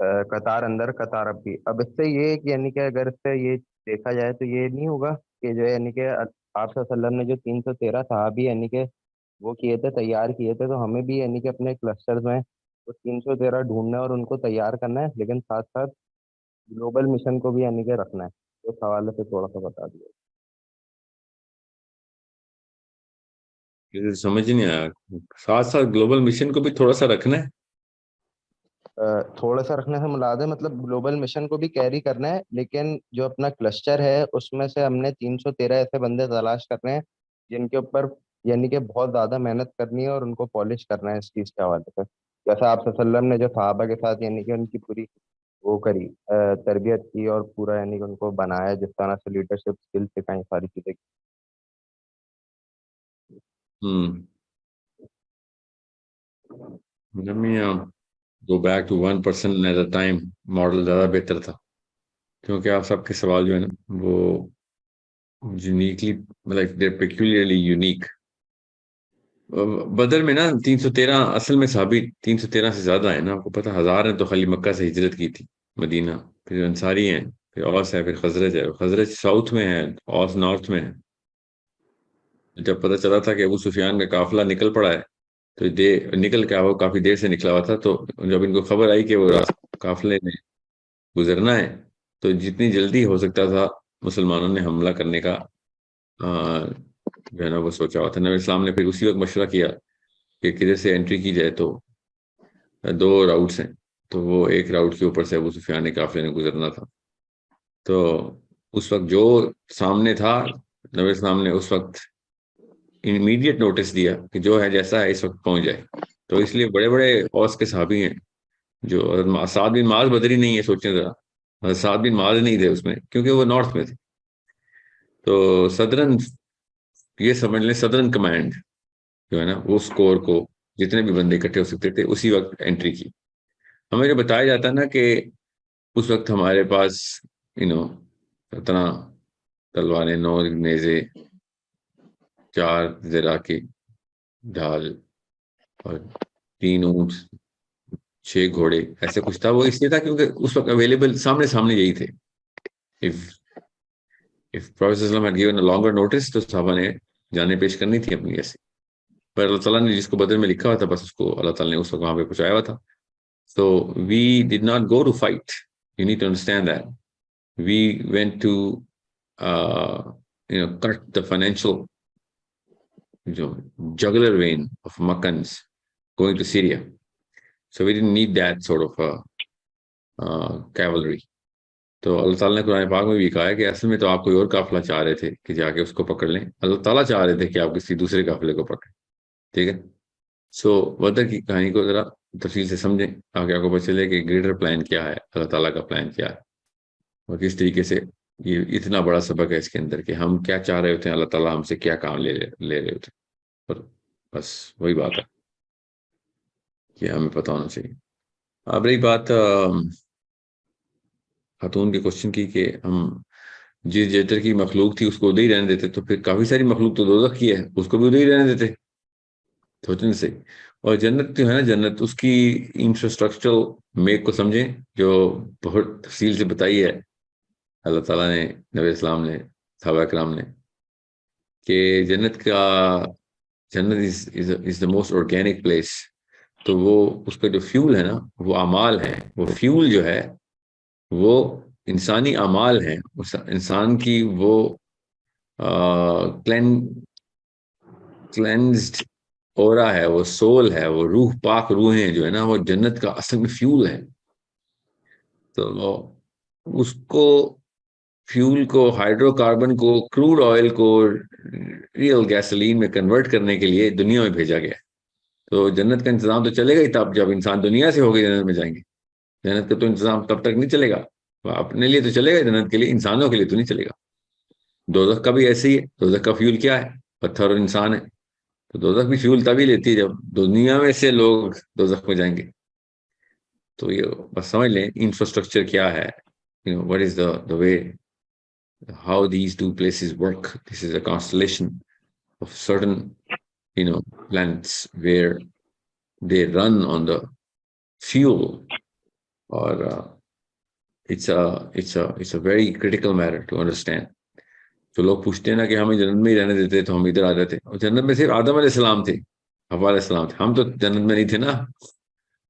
कतार अंदर कतार अब भी। अब इससे ये कि यानी कि अगर इससे ये देखा जाए तो ये नहीं होगा कि जो है यानी कि आप वसल्लम ने जो 313 सहाबी यानी कि वो किए थे, तैयार किए थे, तो हमें भी यानी कि अपने क्लस्टर्स में वो 313 ढूंढना है और उनको तैयार करना है, लेकिन साथ साथ ग्लोबल मिशन को भी यानी कि रखना है। तो इस हवाले से थोड़ा सा बता दिया। ये समझ ही नहीं आया, साथ साथ ग्लोबल मिशन को भी थोड़ा सा रखना है? थोड़ा सा रखने से मुराद है मतलब ग्लोबल मिशन को भी कैरी करना है, लेकिन जो अपना क्लस्टर है उसमें से हमने 313 ऐसे बंदे तलाश करने हैं जिनके ऊपर यानी कि बहुत ज्यादा मेहनत करनी है और उनको पॉलिश करना है इस चीज के हवाले से। जैसा आप वसल्लम ने जो सहाबा के साथ यानी कि उनकी पूरी वो करी, तरबियत की और पूरा यानी कि उनको बनाया, जिस तरह से लीडरशिप स्किल सिखाई, सारी चीजें। हम्म। जमी go back to 1% at a time model ज़्यादा बेहतर था, क्योंकि आप सबके सवाल जो है ना वो यूनिकली लाइक दे पेक्यूलियरली यूनिक। बदर में ना 313 असल में साहबी 313 से ज्यादा है ना, आपको पता, 1000 ने तो खाली मक्का से हिजरत की थी मदीना, फिर अंसारी हैं, फिर औस है, फिर खजरज है। खजरज साउथ में है, औस नॉर्थ में है। जब पता चला था कि अबू सुफियान का काफिला निकल पड़ा है, तो निकल के वो काफी देर से निकला हुआ था, तो जब इनको खबर आई कि वो काफिले ने गुजरना है, तो जितनी जल्दी हो सकता था मुसलमानों ने हमला करने का जो है ना वो सोचा हुआ था। नबी इस्लाम ने फिर उसी वक्त मशवरा किया कि किधर से एंट्री की जाए। तो 2 राउट्स हैं, तो वो एक राउट के ऊपर से अबू सुफियान ने काफिले ने गुजरना था। तो उस वक्त जो सामने था, नबी इस्लाम ने उस वक्त इमीडिएट नोटिस दिया कि जो है जैसा है इस वक्त पहुंच जाए। तो इसलिए बड़े बड़े औस के सहाबी हैं, जो साद बिन माज बदरी नहीं है, सोचें जरा, साद बिन माज नहीं थे उसमें, क्योंकि वो नॉर्थ में थे। तो सदरन, ये समझ लें सदरन कमांड जो है ना, उस कोर को जितने भी बंदे इकट्ठे हो सकते थे उसी वक्त एंट्री की। हमें जो बताया जाता है ना कि उस वक्त हमारे पास 17 तलवारें, 9 नेज़े, 4 ज़रा की ढाल और 3 ऊंट, 6 घोड़े, ऐसे कुछ था। वो इसलिए था क्योंकि उस वक्त अवेलेबल सामने सामने यही थे। If if professor had given a longer notice, तो साहबा ने जाने पेश करनी थी अपनी ऐसी। पर अल्लाह ताला ने जिसको बदर में लिखा हुआ था, बस उसको अल्लाह ताला ने उस वक्त वहां पे पहुंचाया हुआ था। So we did not go to fight. You need to understand that. We went to, cut the financial, jugular vein of Makkans going to Syria. So we didn't need that sort of cavalry. तो अल्लाह ताला ने कुरान पाक में भी कहा है कि असल में तो आप कोई और काफिला चाह रहे थे कि जाके उसको पकड़ लें, अल्लाह ताला चाह रहे थे कि आप किसी दूसरे काफिले को पकड़ें। ठीक है। सो बदर की कहानी को जरा तफसील से समझें, आगे आपको पता चले कि ग्रेटर प्लान क्या है, अल्लाह ताला का प्लान क्या है, और किस तरीके से ये इतना बड़ा सबक है इसके अंदर कि हम क्या चाह रहे होते हैं, अल्लाह ताला हमसे क्या काम ले रहे होते हैं। और बस वही बात है कि हमें पता होना चाहिए। अब रही बात खातून के क्वेश्चन की कि हम जिस जेटर की मखलूक थी उसको उधर ही रहने देते, तो फिर काफी सारी मखलूक तो दोज़ख की है, उसको भी उधर ही रहने देते, सोचने से। और जन्नत जो है ना, जन्नत उसकी इंफ्रास्ट्रक्चरल मेक को समझें, जो बहुत तफसील से बताई है अल्लाह ताला ने, नबी इस्लाम ने, सहाबा किराम ने, कि जन्नत is the most organic place. तो वो उसका जो फ्यूल है ना, वो अमाल है। वो फ्यूल जो है वो इंसानी अमाल है, उस इंसान की वो क्लेंज्ड ओरा है, वो सोल है, वो रूह, पाक रूहें जो है ना, वो जन्नत का असल में फ्यूल है। तो उसको, फ्यूल को, हाइड्रोकार्बन को, क्रूड ऑयल को रियल गैसोलीन में कन्वर्ट करने के लिए दुनिया में भेजा गया। तो जन्नत का इंतजाम तो चलेगा ही तब जब इंसान दुनिया से होकर जन्नत में जाएंगे। जन्नत का तो इंतजाम तब तक नहीं चलेगा, अपने लिए तो चलेगा जन्नत के लिए, इंसानों के लिए तो नहीं चलेगा। दोज़ख का भी ऐसे ही है। दोज़ख का फ्यूल क्या है? पत्थर और इंसान है। तो दोज़ख भी फ्यूल तभी लेती है जब दुनिया में से लोग दोज़ख में जाएंगे। तो ये बस समझ लें इंफ्रास्ट्रक्चर क्या है, what is the way how these two places work. This is a constellation of certain planets where they run on the fuel, or it's a very critical matter to understand. तो लोग पूछते हैं ना कि हमें जन्नत में ही रहने देते तो हम इधर आ जाते, और जन्नत में सिर्फ आदम अलैहिस्सलाम थे, हव्वा अलैहिस्सलाम थे, हम तो जन्नत में नहीं थे ना।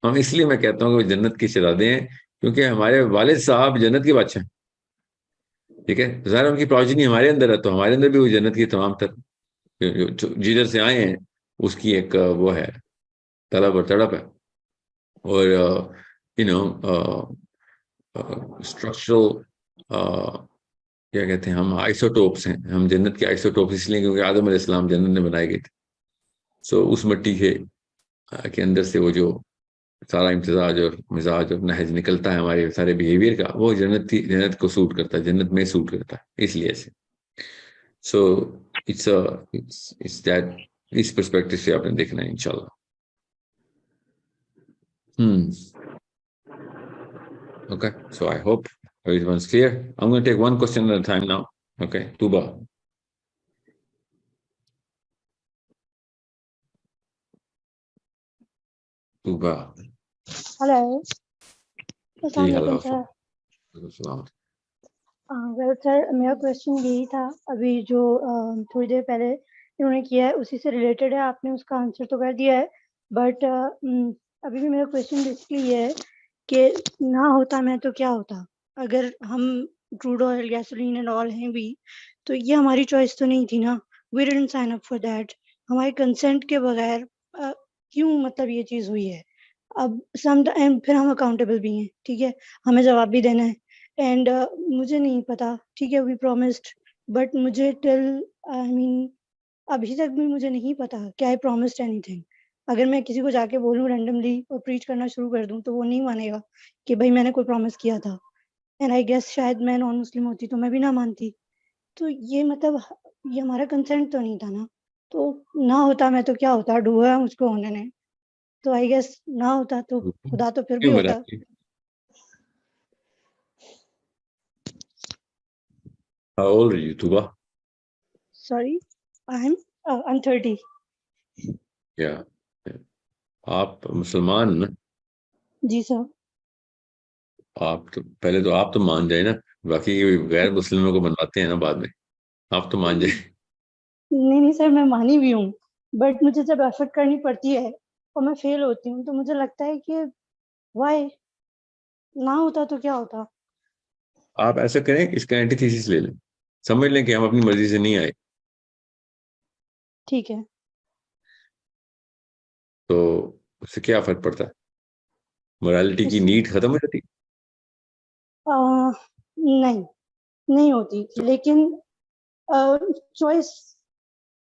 हम, इसलिए मैं कहता हूँ कि वो जन्नत की शहजादे हैं, क्योंकि हमारे वालिद साहब जन्नत के बादशाह हैं। ठीक है, ज़ाहिर उनकी प्रोजनी हमारे अंदर है, तो हमारे अंदर भी वो जन्नत की तमाम तर जिधर से आए हैं उसकी एक वो है, तलब और तड़प है। और स्ट्रक्चरल क्या कहते हैं, हम आइसोटोप्स हैं, हम जन्नत के आइसोटोप्स इसलिए क्योंकि आदम अलैहिस्सलाम जन्नत में बनाए गए थे। सो उस मिट्टी के अंदर से वो जो सारा इम्तिजाज और मिजाज और नहज निकलता है हमारे सारे बिहेवियर का, वो जन्नत को सूट करता है, जन्नत में सूट करता है, इसलिए से। सो इट्स दैट, इस पर्सपेक्टिव से आपने देखना है इंशाल्लाह। Okay, so I hope everyone's clear. I'm going to take one question at a time now. Okay, Tuba. Tuba. Hello जी हेलो अस्सलाम सलाम। वेल सर मेरा क्वेश्चन यही था अभी जो थोड़ी देर पहले इन्होंने किया है उसी से रिलेटेड है आपने उसका आंसर तो कर दिया है बट अभी भी मेरा क्वेश्चन बेसिकली ये है कि ना होता मैं तो क्या होता अगर हम crude oil gasoline and all हैं भी तो ये हमारी चॉइस तो नहीं थी ना we didn't sign up for that हमारे कंसेंट के बगैर क्यों मतलब ये चीज़ हुई है अब सम टाइम फिर हम अकाउंटेबल भी हैं ठीक है हमें जवाब भी देना है एंड मुझे नहीं पता ठीक है वी प्रॉमिस्ड बट मुझे टिल आई मीन अभी तक भी मुझे नहीं पता कि आई प्रॉमिस्ड एनीथिंग अगर मैं किसी को जाके बोलूँ रैंडमली और प्रीच करना शुरू कर दूँ तो वो नहीं मानेगा कि भाई मैंने कोई प्रॉमिस किया था एंड आई गेस शायद मैं नॉन मुस्लिम होती तो मैं भी ना मानती तो ये मतलब ये हमारा कंसेंट तो नहीं था ना तो ना होता मैं तो क्या होता डूबा है मुझको होने ने तो आई गेस ना होता तो खुदा तो फिर भी क्यों होता Marathi? How old are you, Tuba? Sorry I am 30 Yeah. आप मुसलमान ना? जी सर आप तो पहले तो आप तो मान जाए ना, बाकी गैर मुस्लिमों को बनवाते हैं ना बाद में। आप तो मान जाए। नहीं सर मैं मानी भी हूँ बट मुझे जब एफर्ट करनी पड़ती है और मैं फेल होती हूँ तो मुझे लगता है कि वाई ना होता तो क्या होता आप ऐसा करें, इसका एंटीथीसिस ले लें, समझ लें कि हम अपनी मर्जी से नहीं आए, ठीक है तो उससे क्या फर्क पड़ता है? मोरालिटी की नीड खत्म हो जाती है? नहीं नहीं होती लेकिन चॉइस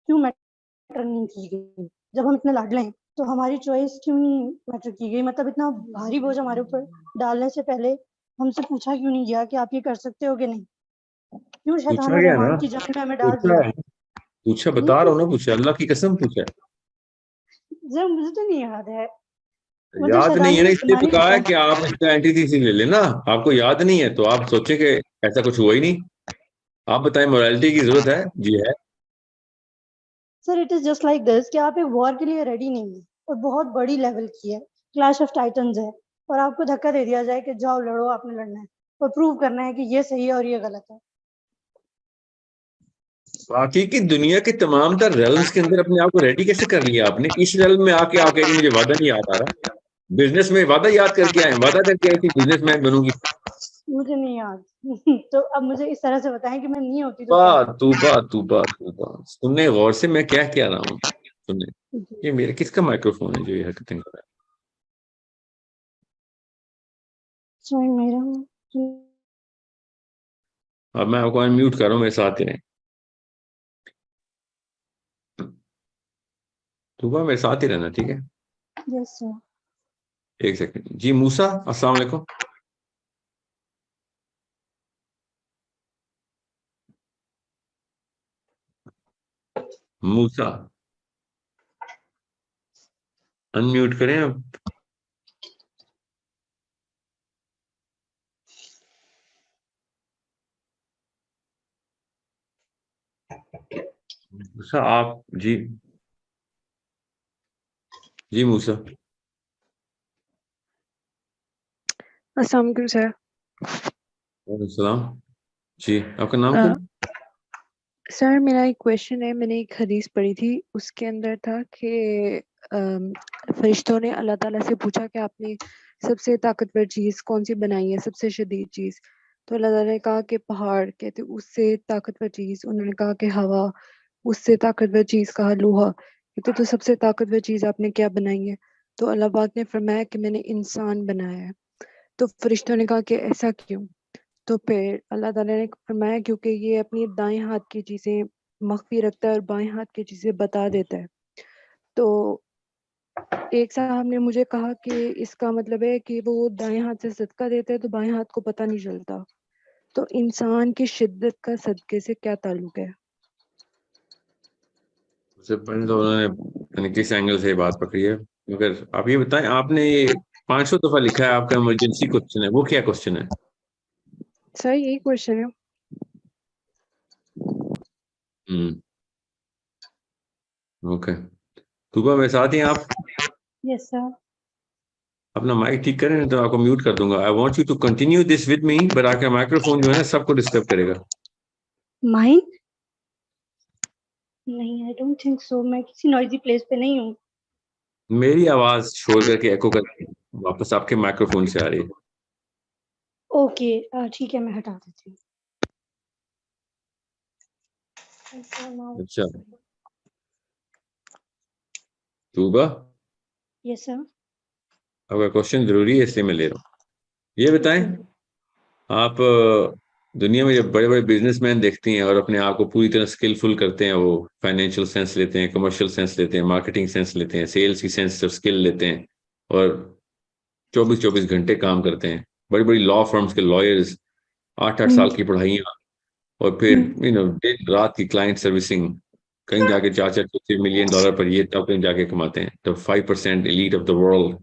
क्यों मैटर नहीं की गई जब हम इतने लाडले हैं तो हमारी चॉइस क्यों नहीं मैटर की गई मतलब इतना भारी बोझ हमारे ऊपर डालने से पहले हमसे पूछा क्यों नहीं गया कि आप ये कर सकते हो कि नहीं क्यों शैतान पूछा गया ना, रहमान की जान में हमें डाल पूछा दिया है, पूछा, नहीं बता रहा हूँ ना, पूछा, अल्लाह की कसम पूछा है। जब मुझे तो नहीं याद है मुझे याद नहीं है शैतानी ना, इसलिए तो रहमानी कहा पता है है कि आप इसका एंटीथीसिस ले लेना। आपको याद नहीं है तो आप सोचे कि ऐसा कुछ हुआ ही नहीं। आप बताएं, मोरालिटी की जरूरत है? जी है। Sir it is just like this कि आप एक वॉर के लिए रेडी नहीं है और बहुत बड़ी लेवल की है क्लैश ऑफ टाइटन्स है और आपको धक्का दे दिया जाए कि जाओ लड़ो आपने लड़ना है और प्रूव करना है कि ये सही है और ये गलत है बाकी की दुनिया के तमाम तर रेल्म्स के अंदर अपने आप को रेडी कैसे कर लिया आपने? इस रेल्म में आके आप कहेंगे मुझे वादा नहीं याद आ रहा। बिजनेस में वादा याद करके आए, वादा करके आए कि बिजनेसमैन बनूंगी। मुझे नहीं याद तो अब मुझे इस तरह से बताएं कि मैं नहीं होती तो क्या तूबा होता तूबा तूबा तूबा, सुनने गौर से मैं क्या कह रहा हूँ, सुनने। जी ये मेरा किसका माइक्रोफोन है जो ये हरकतें कर रहा सॉरी मेरा है? अब मैं आपको अनम्यूट कर रहा हूँ, मेरे साथ ही रहें। तूबा मेरे साथ ही रहना, ठीक है? यस सर एक सेकंड जी। मूसा, अस्सलाम वालेकुम। मूसा, अनम्यूट करें अब। मूसा आप जी, जी मूसा। अस्सलाम वालेकुम सर। वालेकुम सलाम। जी, आपका नाम क्या? सर मेरा एक क्वेश्चन है, मैंने एक हदीस पढ़ी थी, उसके अंदर था कि फरिश्तों ने अल्लाह ताला से पूछा कि आपने सबसे ताकतवर चीज कौन सी बनाई है, सबसे शदीद चीज। तो अल्लाह ताला ने कहा कि पहाड़। कहते उससे ताकतवर चीज, उन्होंने कहा कि हवा। उससे ताकतवर चीज कहा लोहा। तो सबसे ताकतवर चीज आपने क्या बनाई है? तो अल्लाह पाक ने फरमाया कि मैंने इंसान बनाया है। तो फरिश्तों ने कहा कि ऐसा क्यों? तो फिर अल्लाह ताला ने फरमाया क्योंकि ये अपनी दाएं हाथ की चीजें मख्फी रखता है और बाएं हाथ की चीजें बता देता है। तो एक साहब ने मुझे कहा कि इसका मतलब है कि वो दाएं हाथ से सदका देता है तो बाएं हाथ को पता नहीं चलता। तो इंसान की शिद्दत का सदके से क्या ताल्लुक है? सबसे पहले तो उन्होंने यानी किस एंगल से ये बात पकड़ी है, मगर आप ये बताएं, आपने 500 दफा लिखा है आपका इमरजेंसी क्वेश्चन है, वो क्या क्वेश्चन है? सर यही क्वेश्चन है। ओके, तुबा मेरे साथ हैं आप? Yes sir. अपना माइक ठीक करें, नहीं तो आपको म्यूट कर दूंगा। I want you to continue this with me, but आपका माइक्रोफोन जो है ना सबको डिस्टर्ब करेगा। माइन नहीं, आई डोंट थिंक सो, मैं किसी नॉइजी प्लेस पे नहीं हूँ। मेरी आवाज शोर करके एको करके वापस आपके माइक्रोफोन से आ रही है। ओके ठीक है, मैं हटा देती हूँ। अच्छा तुबा, यस सर। आपका क्वेश्चन जरूरी है इसलिए मैं ले रहा हूँ। ये बताएं, आप दुनिया में जब बड़े बड़े बिजनेसमैन देखती हैं और अपने आप को पूरी तरह स्किलफुल करते हैं, वो फाइनेंशियल सेंस लेते हैं, कमर्शियल सेंस लेते हैं, मार्केटिंग सेंस लेते हैं, सेल्स की सेंस और स्किल लेते हैं, और 24-24 घंटे काम करते हैं, बड़ी बड़ी लॉ फर्म्स के लॉयर्स, 8-8 साल की पढ़ाइयाँ, और फिर दिन रात की क्लाइंट सर्विसिंग, कहीं जाके 4-4 मिलियन डॉलर पर ये तब कहीं जाके कमाते हैं। तो 5% एलीट ऑफ द वर्ल्ड,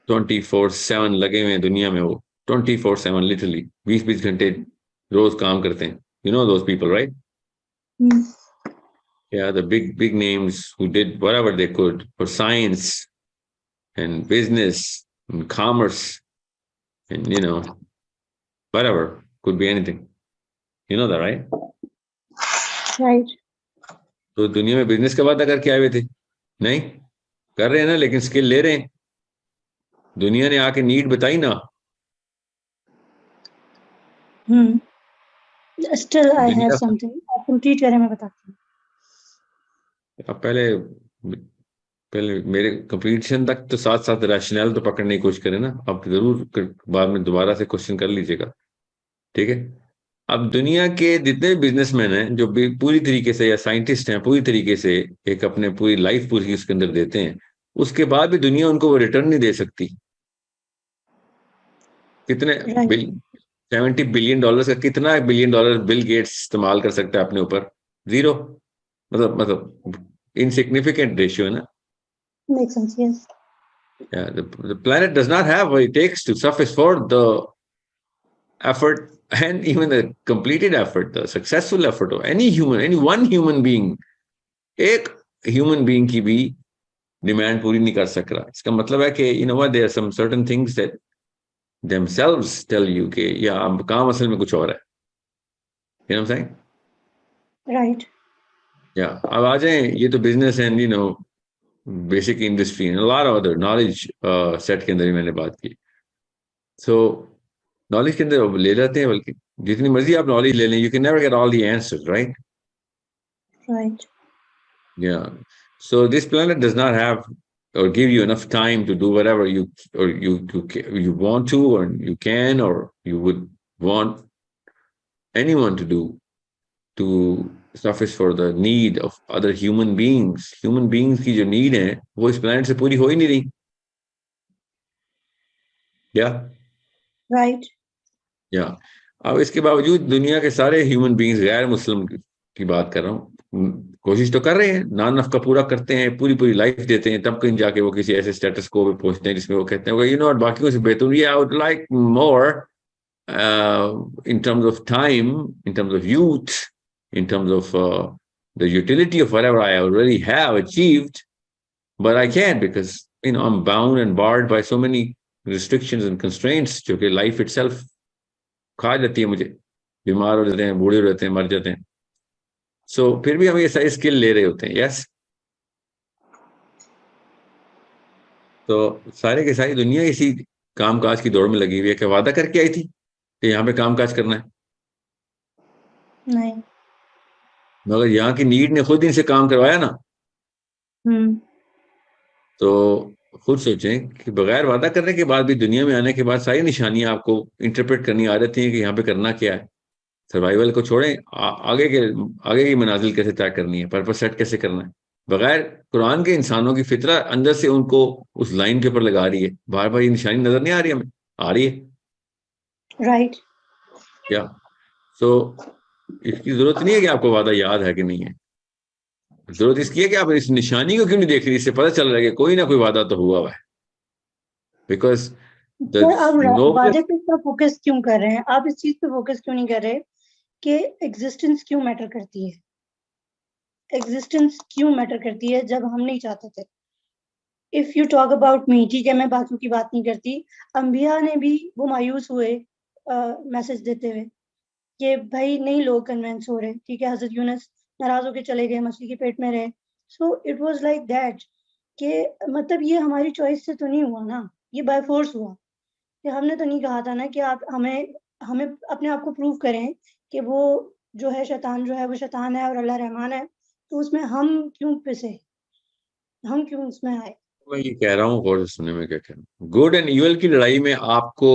24/7 लगे हुए हैं दुनिया में, वो 24/7 लिटरली 20-20 घंटे रोज काम करते हैं। You know those people, right? Yeah, the big names who did whatever they could for science and business and commerce and whatever, could be anything. You know that, right? Right. तो दुनिया में business का वादा करके आए हुए थे? नहीं कर रहे हैं ना, लेकिन स्किल ले रहे हैं। दुनिया ने आके नीड बताई ना, स्टिल आई हैव दुनिया समथिंग, आप कंप्लीट करें, मैं बताती हूँ। अब पहले मेरे कंप्लीशन तक तो साथ साथ रैशनल तो पकड़ने की कोशिश करें ना। आप जरूर बाद में दोबारा से क्वेश्चन कर लीजिएगा, ठीक है? अब दुनिया के जितने बिजनेसमैन हैं जो भी पूरी तरीके से, या साइंटिस्ट हैं, पूरी तरीके से एक अपने पूरी लाइफ पूरी उसके अंदर देते हैं, उसके बाद भी दुनिया उनको वो रिटर्न नहीं दे सकती। कितने राइट। 70 बिलियन डॉलर का, कितना बिलियन डॉलर बिल गेट्स इस्तेमाल कर सकता है अपने ऊपर? जीरो। मतलब इनसिग्निफिकेंट रेशियो है ना। Make sense, yes. Yeah, the planet does not have what it takes to suffice for the effort, and even the completed effort, the successful effort of any human, any one human being, एक human being की भी demand पूरी नहीं कर सक रहा। इसका मतलब है कि there are some certain things that themselves tell you कि या काम असल में कुछ और है। You know what I'm saying? Right. Yeah, अब आ जाएं, ये तो business and basic industry and lot of other knowledge set के अंदर ही मैंने बात की। सो नॉलेज के अंदर ले जाते हैं, बल्कि जितनी मर्जी आप नॉलेज ले लें, you can never get all the answers, right? Right. Yeah. So this planet does not have or give you enough time to do whatever you want to, or you can, or you would want anyone to do to suffice for the need of other human beings. Human beings की जो need है वो इस planet से पूरी हो ही नहीं रही। Yeah. राइट। Yeah. अब इसके बावजूद दुनिया के सारे ह्यूमन बींग्स, गैर मुस्लिम की बात कर रहा हूँ, कोशिश तो कर रहे हैं, नान नफ्का पूरा करते हैं, पूरी पूरी लाइफ देते हैं, तब कहीं जाके वो किसी ऐसे स्टेटस को पे पहुंचते हैं जिसमें वो कहते हैं बाकियों से बेहतर, I would like more in terms of time, in terms of youth, in terms of the utility of whatever I already have achieved, but I can't because I'm bound and barred by so many restrictions and constraints जो कि life itself खा जाती है मुझे, बीमार हो जाते हैं, बूढ़े हो जाते हैं, मर जाते हैं। सो फिर भी हम ये सारी स्किल ले रहे होते हैं। यस, तो सारे के सारी दुनिया इसी कामकाज की दौड़ में लगी हुई है। क्या वादा करके आई थी कि यहाँ पे कामकाज करना है? नहीं। मगर यहाँ की नीड ने खुद इनसे काम करवाया ना। तो खुद सोचें कि बगैर वादा करने के बाद भी दुनिया में आने के बाद सारी निशानियां आपको इंटरप्रेट करनी आ जाती हैं कि यहाँ पे करना क्या है। सर्वाइवल को छोड़ें, आगे की मनाजिल कैसे तय करनी है, पर्पस सेट कैसे करना है। बगैर कुरान के इंसानों की फितरा अंदर से उनको उस लाइन के ऊपर लगा रही है। बार बार ये निशानी नजर नहीं आ रही हमें? आ रही है। राइट। क्या सो इसकी जरूरत नहीं है कि आपको वादा याद है कि नहीं है। जरूरत इसकी है कि आप इस निशानी को क्यों नहीं देख रही। इससे पता चल रहा है कि कोई ना कोई वादा तो हुआ है। because the सर आप noblest वादे पे इतना फोकस क्यों कर रहे हैं? आप इस चीज पे फोकस क्यों नहीं कर रहे कि एग्जिस्टेंस क्यों मैटर करती है? एग्जिस्टेंस क्यों मैटर करती है जब हम नहीं चाहते थे? इफ यू टॉक अबाउट मी, ठीक है, मैं बाकियों की बात नहीं करती, अंबिया ने भी वो मायूस हुए मैसेज देते हुए कि भाई नहीं लोग कन्विंस हो रहे, ठीक है, हजरत यूनुस नाराज होकर चले गए, मछली के पेट में रहे। So it was like that कि मतलब ये हमारी चॉइस से तो नहीं हुआ ना, ये बाय फोर्स हुआ। कि हमने तो नहीं कहा था ना कि आप हमें हमें अपने आप को प्रूव करें कि वो जो है शैतान जो है वो शैतान है और अल्लाह रहमान है, तो उसमें हम क्यों पिसे, हम क्यों उसमें आए? मैं ये कह रहा हूँ, गौर से सुनने में क्या कह रहा हूँ। गुड एंड इवल की लड़ाई में आपको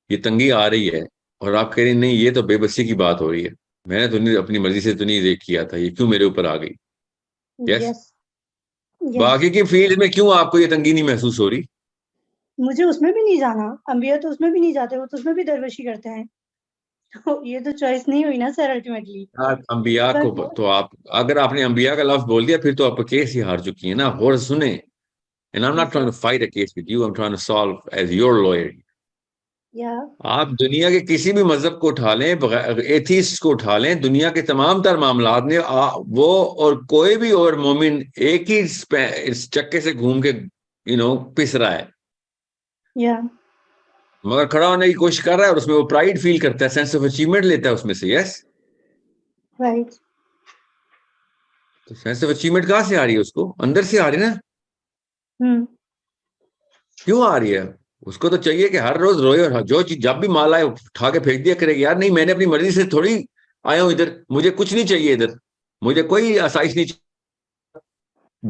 ये तंगी आ रही है और आप कह रहे हैं नहीं ये तो बेबसी की बात हो रही है, मैंने तो नहीं अपनी मर्जी से तो नहीं ये किया था, ये क्यों मेरे ऊपर आ गई। यस, यस यस, बाकी की फील्ड में क्यों आपको ये तंगी नहीं महसूस हो रही? मुझे उसमें भी नहीं जाना, अंबिया तो उसमें भी नहीं जाते, वो तो उसमें भी दरवेशी करते हैं। तो ये तो चॉइस नहीं हुई ना सर अल्टीमेटली। यार अंबिया को तो आप, अगर आपने अंबिया का लफ्ज बोल दिया फिर तो आप केस ही हार चुकी है ना। और सुने, and I am not trying to fight a case with you, I am trying to solve as your lawyer. या आप दुनिया के किसी भी मजहब को उठा लें, एथीस्ट को उठा लें, दुनिया के तमाम तर मामलात में वो और कोई भी और मोमिन एक ही इस चक्के से घूम के पिस रहा है, या मगर खड़ा होने की कोशिश कर रहा है और उसमें वो प्राइड फील करता है, सेंस ऑफ अचीवमेंट लेता है उसमें से। Yes, right. तो सेंस ऑफ अचीवमेंट कहां से आ रही है? उसको अंदर से आ रही है ना। क्यों आ रही है? उसको तो चाहिए कि हर रोज रोए और जो चीज जब भी माल आए उठा के फेंक दिया करेगी, यार नहीं मैंने अपनी मर्जी से थोड़ी आया हूं इधर, मुझे कुछ नहीं चाहिए इधर, मुझे कोई आसाइश नहीं चाहिए,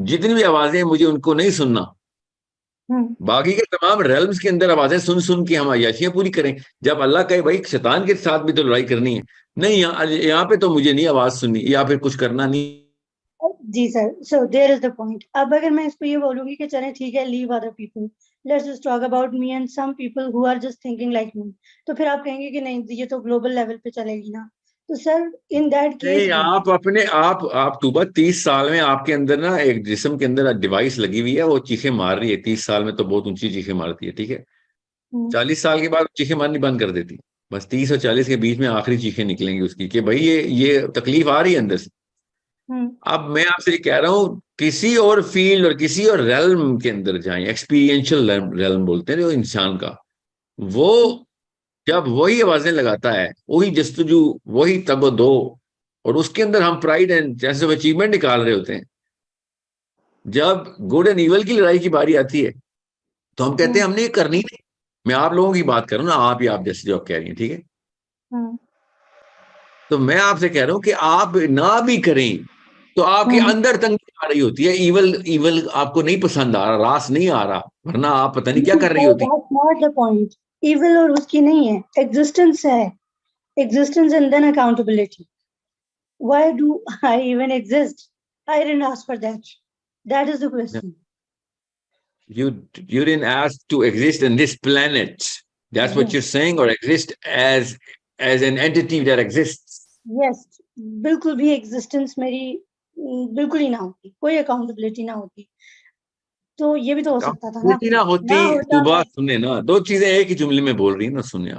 जितनी भी आवाजें हैं मुझे उनको नहीं सुनना, बाकी के तमाम रेल्म्स के अंदर आवाजें सुन सुन के हम अय्याशियां पूरी करें। जब अल्लाह कहे भाई शैतान के साथ भी तो लड़ाई करनी है, नहीं यहाँ पे तो मुझे नहीं आवाज सुननी या फिर कुछ करना नहीं। जी sir, so there is the point. अब अगर मैं इसको ये बोलूंगी कि चलें ठीक है, leave other people, let's just talk about me and some people who are just thinking like me, तो फिर आप कहेंगे कि नहीं ये तो ग्लोबल लेवल पे चलेगी ना। तो सर इन दैट केस नहीं, आप अपने आप टूबा 30 साल में आपके अंदर ना एक जिस्म के अंदर डिवाइस लगी हुई है, वो चीखें मार रही है। 30 साल में तो बहुत ऊंची चीखें मारती है, ठीक है। 40 साल के बाद चीखें मारनी बंद कर देती, बस 30 और 40 के बीच में आखिरी चीखें निकलेंगी उसकी कि भाई ये तकलीफ आ रही है अंदर से। अब मैं आपसे ये कह रहा हूं, किसी और फील्ड और किसी और रेल्म के अंदर जाएं, एक्सपीरियंशियल रेल्म बोलते हैं जो इंसान का, वो जब वही आवाजें लगाता है, वही जस्तजू, वही तगदो, और उसके अंदर हम pride and sense of achievement निकाल रहे होते हैं। जब गुड एंड इवल की लड़ाई की बारी आती है तो हम कहते हैं हमने ये करनी नहीं। मैं आप लोगों की बात कर रहा हूं ना, आप ही आप जैसे जो आप कह रही हैं, ठीक है। तो मैं आपसे कह रहा हूं कि आप ना भी करें तो आपके अंदर तंगी आ रही होती है, इवल इवल आपको नहीं पसंद आ रहा, रास नहीं आ रहा, वरना आप पता नहीं क्या कर रही होती। That's not the point. Evil और उसकी नहीं है, एग्जिस्टेंस है, existence and then accountability. Why do I even exist? I didn't ask for that, that is the question. You didn't ask to exist in this planet. That's what you're saying, or exist as an entity that exists. Yes, बिल्कुल भी existence मेरी बिल्कुल ही ना होती, कोई accountability ना होती, तो ये भी तो हो सकता था ना। ना होती ना होता तो बात मैं सुने ना, दो चीजें एक ही जुमले में बोल रही है ना, सुने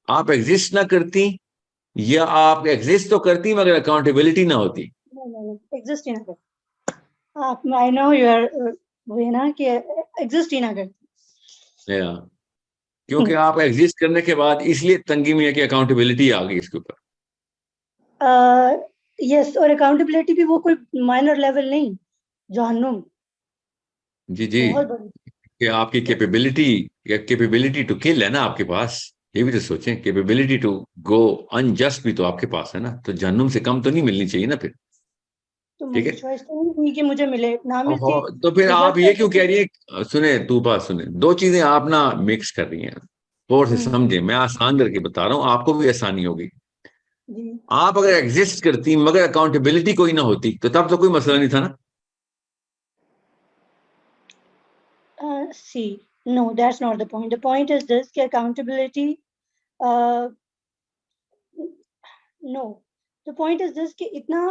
आप एग्जिस्ट ना करती या आप एग्जिस्ट तो करती मगर अकाउंटेबिलिटी ना होती। एग्जिस्ट ही ना करती। आप, आई नो यू आर वो है ना कि एग्जिस्ट ही ना करती। या क्योंकि आप एग्जिस्ट करने के बाद इसलिए तंगी में है कि अकाउंटेबिलिटी आ गई इसके ऊपर। यस, और अकाउंटेबिलिटी भी वो कोई माइनर लेवल नहीं, जहन्नुम जी जी, बहुत बड़ी। कि आपकी कैपेबिलिटी टू किल है ना आपके पास, ये भी तो सोचें, कैपेबिलिटी टू गो अनजस्ट भी तो आपके पास है ना, तो जहन्नुम से कम तो नहीं मिलनी चाहिए ना फिर। तो ठीक मुझे है, चॉइस तो नहीं थी कि मुझे मिले ना मिलती, तो फिर डिजर्व आप ये क्यों करती कह थी। रही है? सुने तू बात सुने, दो चीजें आप ना मिक्स कर रही हैं, और से समझे, मैं आसान करके बता रहा हूँ, आपको भी आसानी होगी। जी। आप अगर एग्जिस्ट करती मगर अकाउंटेबिलिटी कोई ना होती तो तब तो कोई मसला नहीं था ना। See, no, that's not the point. The point is this कि accountability, no, the point is this कि इतना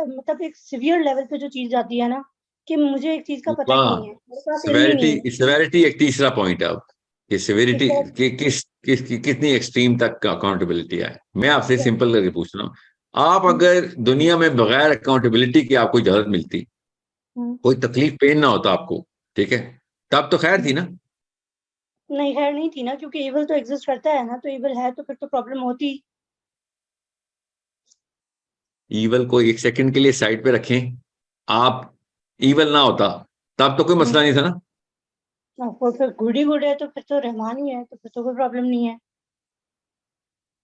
मतलब एक सिवियर लेवल पे जो चीज जाती है ना कि मुझे एक चीज का पता ही नहीं है, मेरे पास इल्म ही नहीं है। सेवेरिटी एक तीसरा पॉइंट है अब कि सेवेरिटी Exactly. कितनी एक्सट्रीम तक अकाउंटेबिलिटी है। मैं आपसे Yes. सिंपल करके पूछ रहा हूँ, आप अगर दुनिया में बगैर अकाउंटेबिलिटी की आपको इजाजत मिलती, कोई तकलीफ पेन ना होता आपको, ठीक है, तब तो खैर थी ना। नहीं, खैर नहीं थी ना, क्योंकि इवल तो एग्जिस्ट करता है ना, तो इवल है तो फिर तो प्रॉब्लम होती। ईवल को एक सेकंड के लिए साइड पे रखें, आप ईवल ना होता तब तो कोई मसला नहीं था ना। फिर गुड ही गुड है तो फिर तो रहमान ही है, तो फिर तो कोई प्रॉब्लम नहीं है।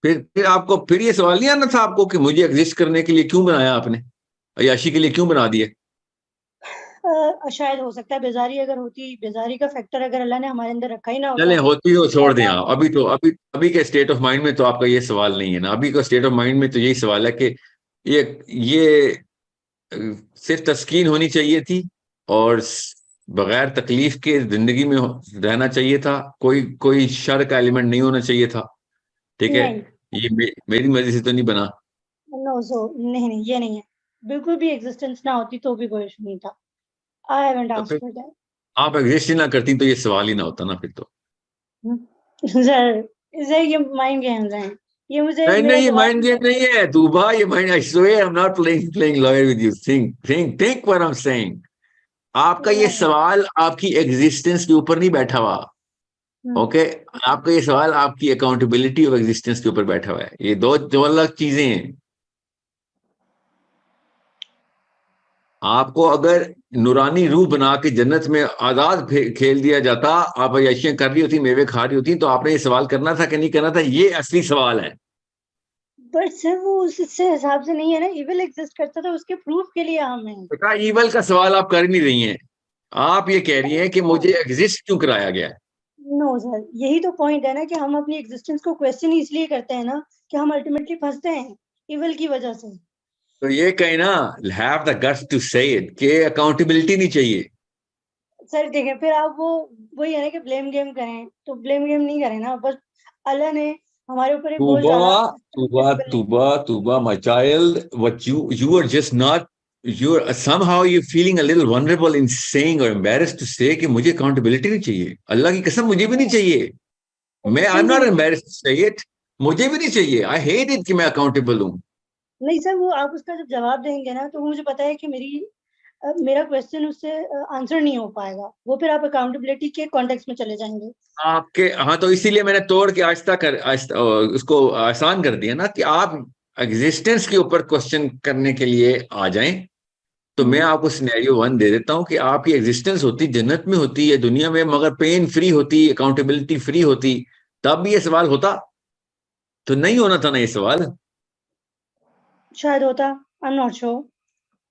फिर आपको फिर ये सवाल नहीं आना था आपको कि मुझे एग्जिस्ट करने के लिए क्यों बनाया आपने, अय्याशी के लिए क्यों बना दिए। शायद हो सकता है बेजारी अगर होती, बेजारी का फैक्टर अगर अल्लाह ने हमारे अंदर रखा ही ना चलें, होता होती तो छोड़ दें तो आप, अभी के स्टेट ऑफ माइंड में तो आपका ये सवाल नहीं है ना। अभी का स्टेट ऑफ माइंड में तो यही सवाल है कि ये सिर्फ तस्कीन होनी चाहिए थी और बगैर तकलीफ के जिंदगी में रहना चाहिए था, कोई कोई शर का एलिमेंट नहीं होना चाहिए था, ठीक है। नहीं, ये मेरी मर्जी से तो नहीं बना। नो सो नहीं नहीं, ये नहीं है, बिल्कुल भी एग्जिस्टेंस ना होती तो भी कोई इशू नहीं था। आई हैवंट तो आस्क्ड फिर फॉर दैट। आप एग्जिस्ट ही ना करती तो ये सवाल ही ना होता ना फिर तो। सर, सर ये माइंड गेम्स हैं, ये मुझे नहीं मेरा नहीं, ये जवाब माइंड गेम नहीं है तूबा, ये mind, I swear I am not playing lawyer with you. Think what I am saying. आपका ये सवाल आपकी एग्जिस्टेंस के ऊपर नहीं बैठा हुआ, ओके। आपका ये सवाल आपकी अकाउंटेबिलिटी ऑफ एग्जिस्टेंस के ऊपर बैठा हुआ है। ये दो अलग चीजें हैं। आपको अगर नूरानी रूह बना के जन्नत में आजाद खेल दिया जाता, आप अय्याशियां कर रही होती, मेवे खा रही होती, तो आपने ये सवाल करना था कि नहीं करना था, ये असली सवाल है। बट सर वो उस हिसाब से नहीं है ना, इविल एग्जिस्ट करता था उसके प्रूफ के लिए हम हैं। बेटा ईवल का सवाल आप कर नहीं रही हैं, आप ये कह रही हैं कि मुझे एग्जिस्ट क्यों कराया गया है। नो सर, यही तो पॉइंट है ना कि हम अपनी एग्जिस्टेंस को क्वेश्चन इसलिए करते हैं ना कि हम अल्टीमेटली फंसते हैं इविल की वजह से। तो ये कहीं ना, हैव द गट्स टू से इट कि अकाउंटेबिलिटी नहीं चाहिए। सर देखें, फिर आप वो वही है ना कि ब्लेम गेम करें, तो ब्लेम गेम नहीं करें ना, बस अल्लाह ने हमारे ऊपर एक बोझ डाला। Tuba, my child, what you are just not, you're somehow you're feeling a little vulnerable in saying or embarrassed to say कि मुझे accountability नहीं चाहिए। अल्लाह की कसम मुझे भी नहीं चाहिए। I'm not embarrassed to say it, मुझे भी नहीं चाहिए। I hate it कि मैं accountable हूँ। नहीं सर, वो आप उसका जब जवाब देंगे ना तो मुझे पता है कि मेरा क्वेश्चन उससे आंसर नहीं हो पाएगा, वो फिर आप अकाउंटेबिलिटी के कॉन्टेक्स्ट में चले जाएंगे। आपके हाँ, तो इसीलिए मैंने तोड़ के उसको आसान कर दिया ना कि आप एग्जिस्टेंस के ऊपर क्वेश्चन करने के लिए आ जाएं। तो मैं आपको सिनेरियो 1 दे देता हूं कि आपकी एग्जिस्टेंस होती जन्नत में होती है, दुनिया में, मगर पेन फ्री होती, अकाउंटेबिलिटी फ्री होती, तब भी ये सवाल होता। तो नहीं होना था ना ये सवाल। शायद होता, आई एम नॉट श्योर।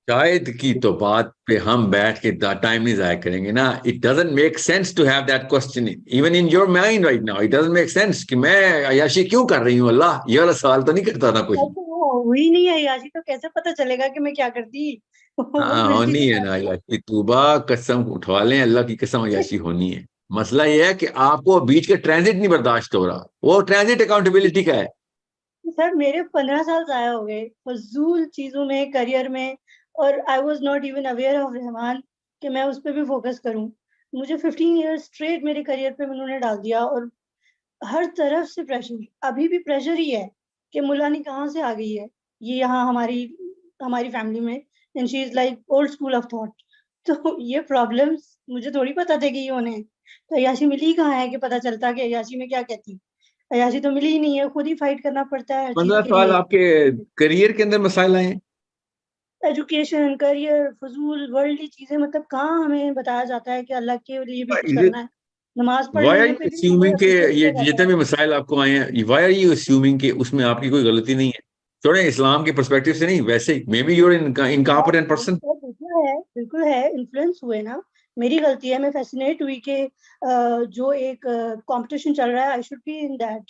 शायद की तो बात पे हम बैठ के टाइम नहीं जाया करेंगे ना। It doesn't make sense to have that question even in your mind right now. It doesn't make sense कि मैं अय्याशी क्यों कर रही हूँ। अल्लाह ये वाला सवाल तो नहीं करता था कोई। वो हुई नहीं है यासी, तो कैसे पता चलेगा कि मैं क्या करती। वो हाँ मिलती होनी तो है ना अय्याशी, तूबा कसम उठवा लें, अल्लाह की कसम अय्याशी होनी है। मसला ये है कि आपको बीच के ट्रांजिट नहीं बर्दाश्त हो रहा, वो ट्रांजिट अकाउंटेबिलिटी का है। सर मेरे 15 साल जाया हो गए फजूल चीजों में, करियर में, और I was not even aware of Rahman कि मैं उस पर भी फोकस करूं। मुझे 15 ईयर्स स्ट्रेट मेरे करियर पे उन्होंने डाल दिया, और हर तरफ से प्रेशर, अभी भी प्रेशर ही है कि मुलानी कहाँ से आ गई है ये यहाँ हमारी हमारी फैमिली में, and she is like old school of thought. तो ये प्रॉब्लम्स मुझे थोड़ी पता थे कि ये होने हैं। तो अय्याशी मिली कहाँ है कि पता चलता कि अय्याशी में क्या कहती। अय्याशी तो मिली ही नहीं है, खुद ही फाइट करना पड़ता है हर चीज 15 के साल लिए। आपके करियर के अंदर मसाइल आए हैं। एजुकेशन, करियर, फजूल वर्ल्डली चीजें, मतलब कहाँ हमें बताया जाता है कि अल्लाह के लिए भी कुछ Is it, करना है। नमाज पढ़ why are लेने you पे भी मुझे assuming कि अप्रिशिएट ये किया जाता जितने है। भी मसाइल आपको आए हैं, why are you assuming कि उसमें आपकी कोई गलती नहीं है। थोड़े इस्लाम के पर्सपेक्टिव से नहीं, वैसे ही may be your incompetent person. बिल्कुल है, बिल्कुल है, इन्फ्लुएंस हुए ना, मेरी गलती है, मैं फैसिनेट हुई कि जो एक कंपटीशन चल रहा है I should be in that,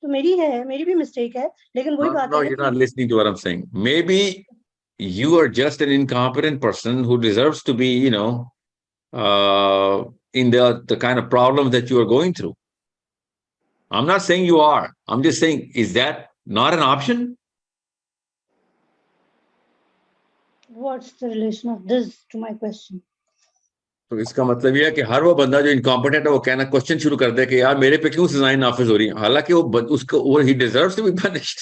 तो मेरी भी मिस्टेक है, लेकिन वही बात No, है ना you're कि not listening to what I'm saying. Maybe you are just an incompetent person who deserves to be, in the kind of problem that you are going through. I'm not saying you are. I'm just saying, is that not an option? What's the relation of this to my question. तो इसका मतलब ये है कि हर वो बंदा जो incompetent है वो कहना क्वेश्चन शुरू कर दे कि यार मेरे पे क्यों सजाएं नाफिज हो रही है, हालांकि वो ही डिजर्व्स टू बी पनिश्ड।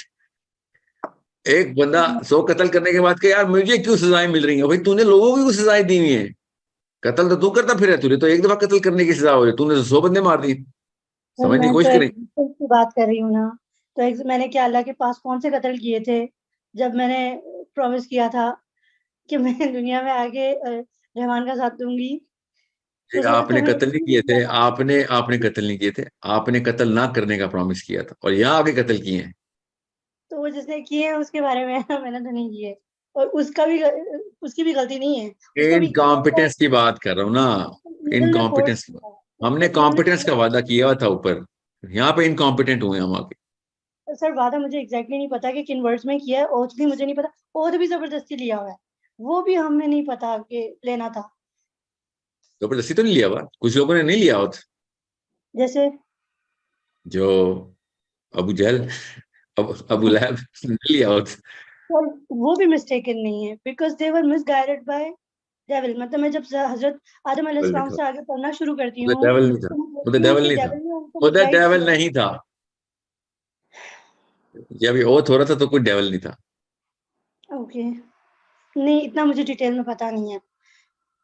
एक बंदा 100 कत्ल करने के बाद कि यार मुझे क्यों सजाएं मिल रही है, भाई तूने लोगों को क्यों सजाएं दी हुई है, कत्ल तो तू करता फिर है, तूने तो एक दफा कत्ल करने की सजा हो रही, तूने तो 100 बंदे मार दी। सर समझने की मैं तो कोशिश करें। एग्जाम्पल की बात कर रही हूँ ना, तो मैंने क्या अल्लाह के पास कौन से कत्ल किए थे जब मैंने प्रॉमिस किया था कि मैं दुनिया में आके रहमान का साथ दूंगी। तो सर तो आपने मैं कत्ल नहीं किए थे, आपने कत्ल नहीं किए थे, आपने कत्ल ना करने का प्रॉमिस किया था और यहाँ आके कत्ल किए हैं। तो वो जिसने किए हैं उसके बारे में मैंने तो नहीं किए, और उसकी भी गलती नहीं है, उसको भी किया होगा, इनकॉम्पिटेंस की बात कर रहा हूँ ना, मिडिल में फोर्स इनकॉम्पिटेंस की बात। किया है, हमने उसको किसी ने कॉम्पिटेंस का वादा किया हुआ था ऊपर, यहाँ पे इनकॉम्पिटेंट हुए हम आके। सर वादा मुझे एग्जैक्टली नहीं पता कि किन वर्ड्स में किया है, ओथ भी मुझे नहीं पता, ओथ भी जबरदस्ती लिया हुआ है, वो भी हमें नहीं पता कि लेना था। जबरदस्ती तो नहीं लिया हुआ, कुछ लोगों ने नहीं लिया होता, जैसे जो अबू जहल, अबू लहब नहीं लिया होता। सर वो भी मिस्टेकन नहीं है, because they were misguided by devil. मतलब मैं जब हजरत आदम अलैहिस्सलाम से आगे पढ़ना शुरू करती वो हूँ डेविल नहीं था, तो मैं वो देखती हूँ डेविल कि नहीं था, डेविल ने उनको वो मिसगाइड डेविल किया। नहीं था। जब ये ओथ हो रहा था तो कोई डेविल नहीं था। ओके, नहीं इतना मुझे डिटेल में पता नहीं है,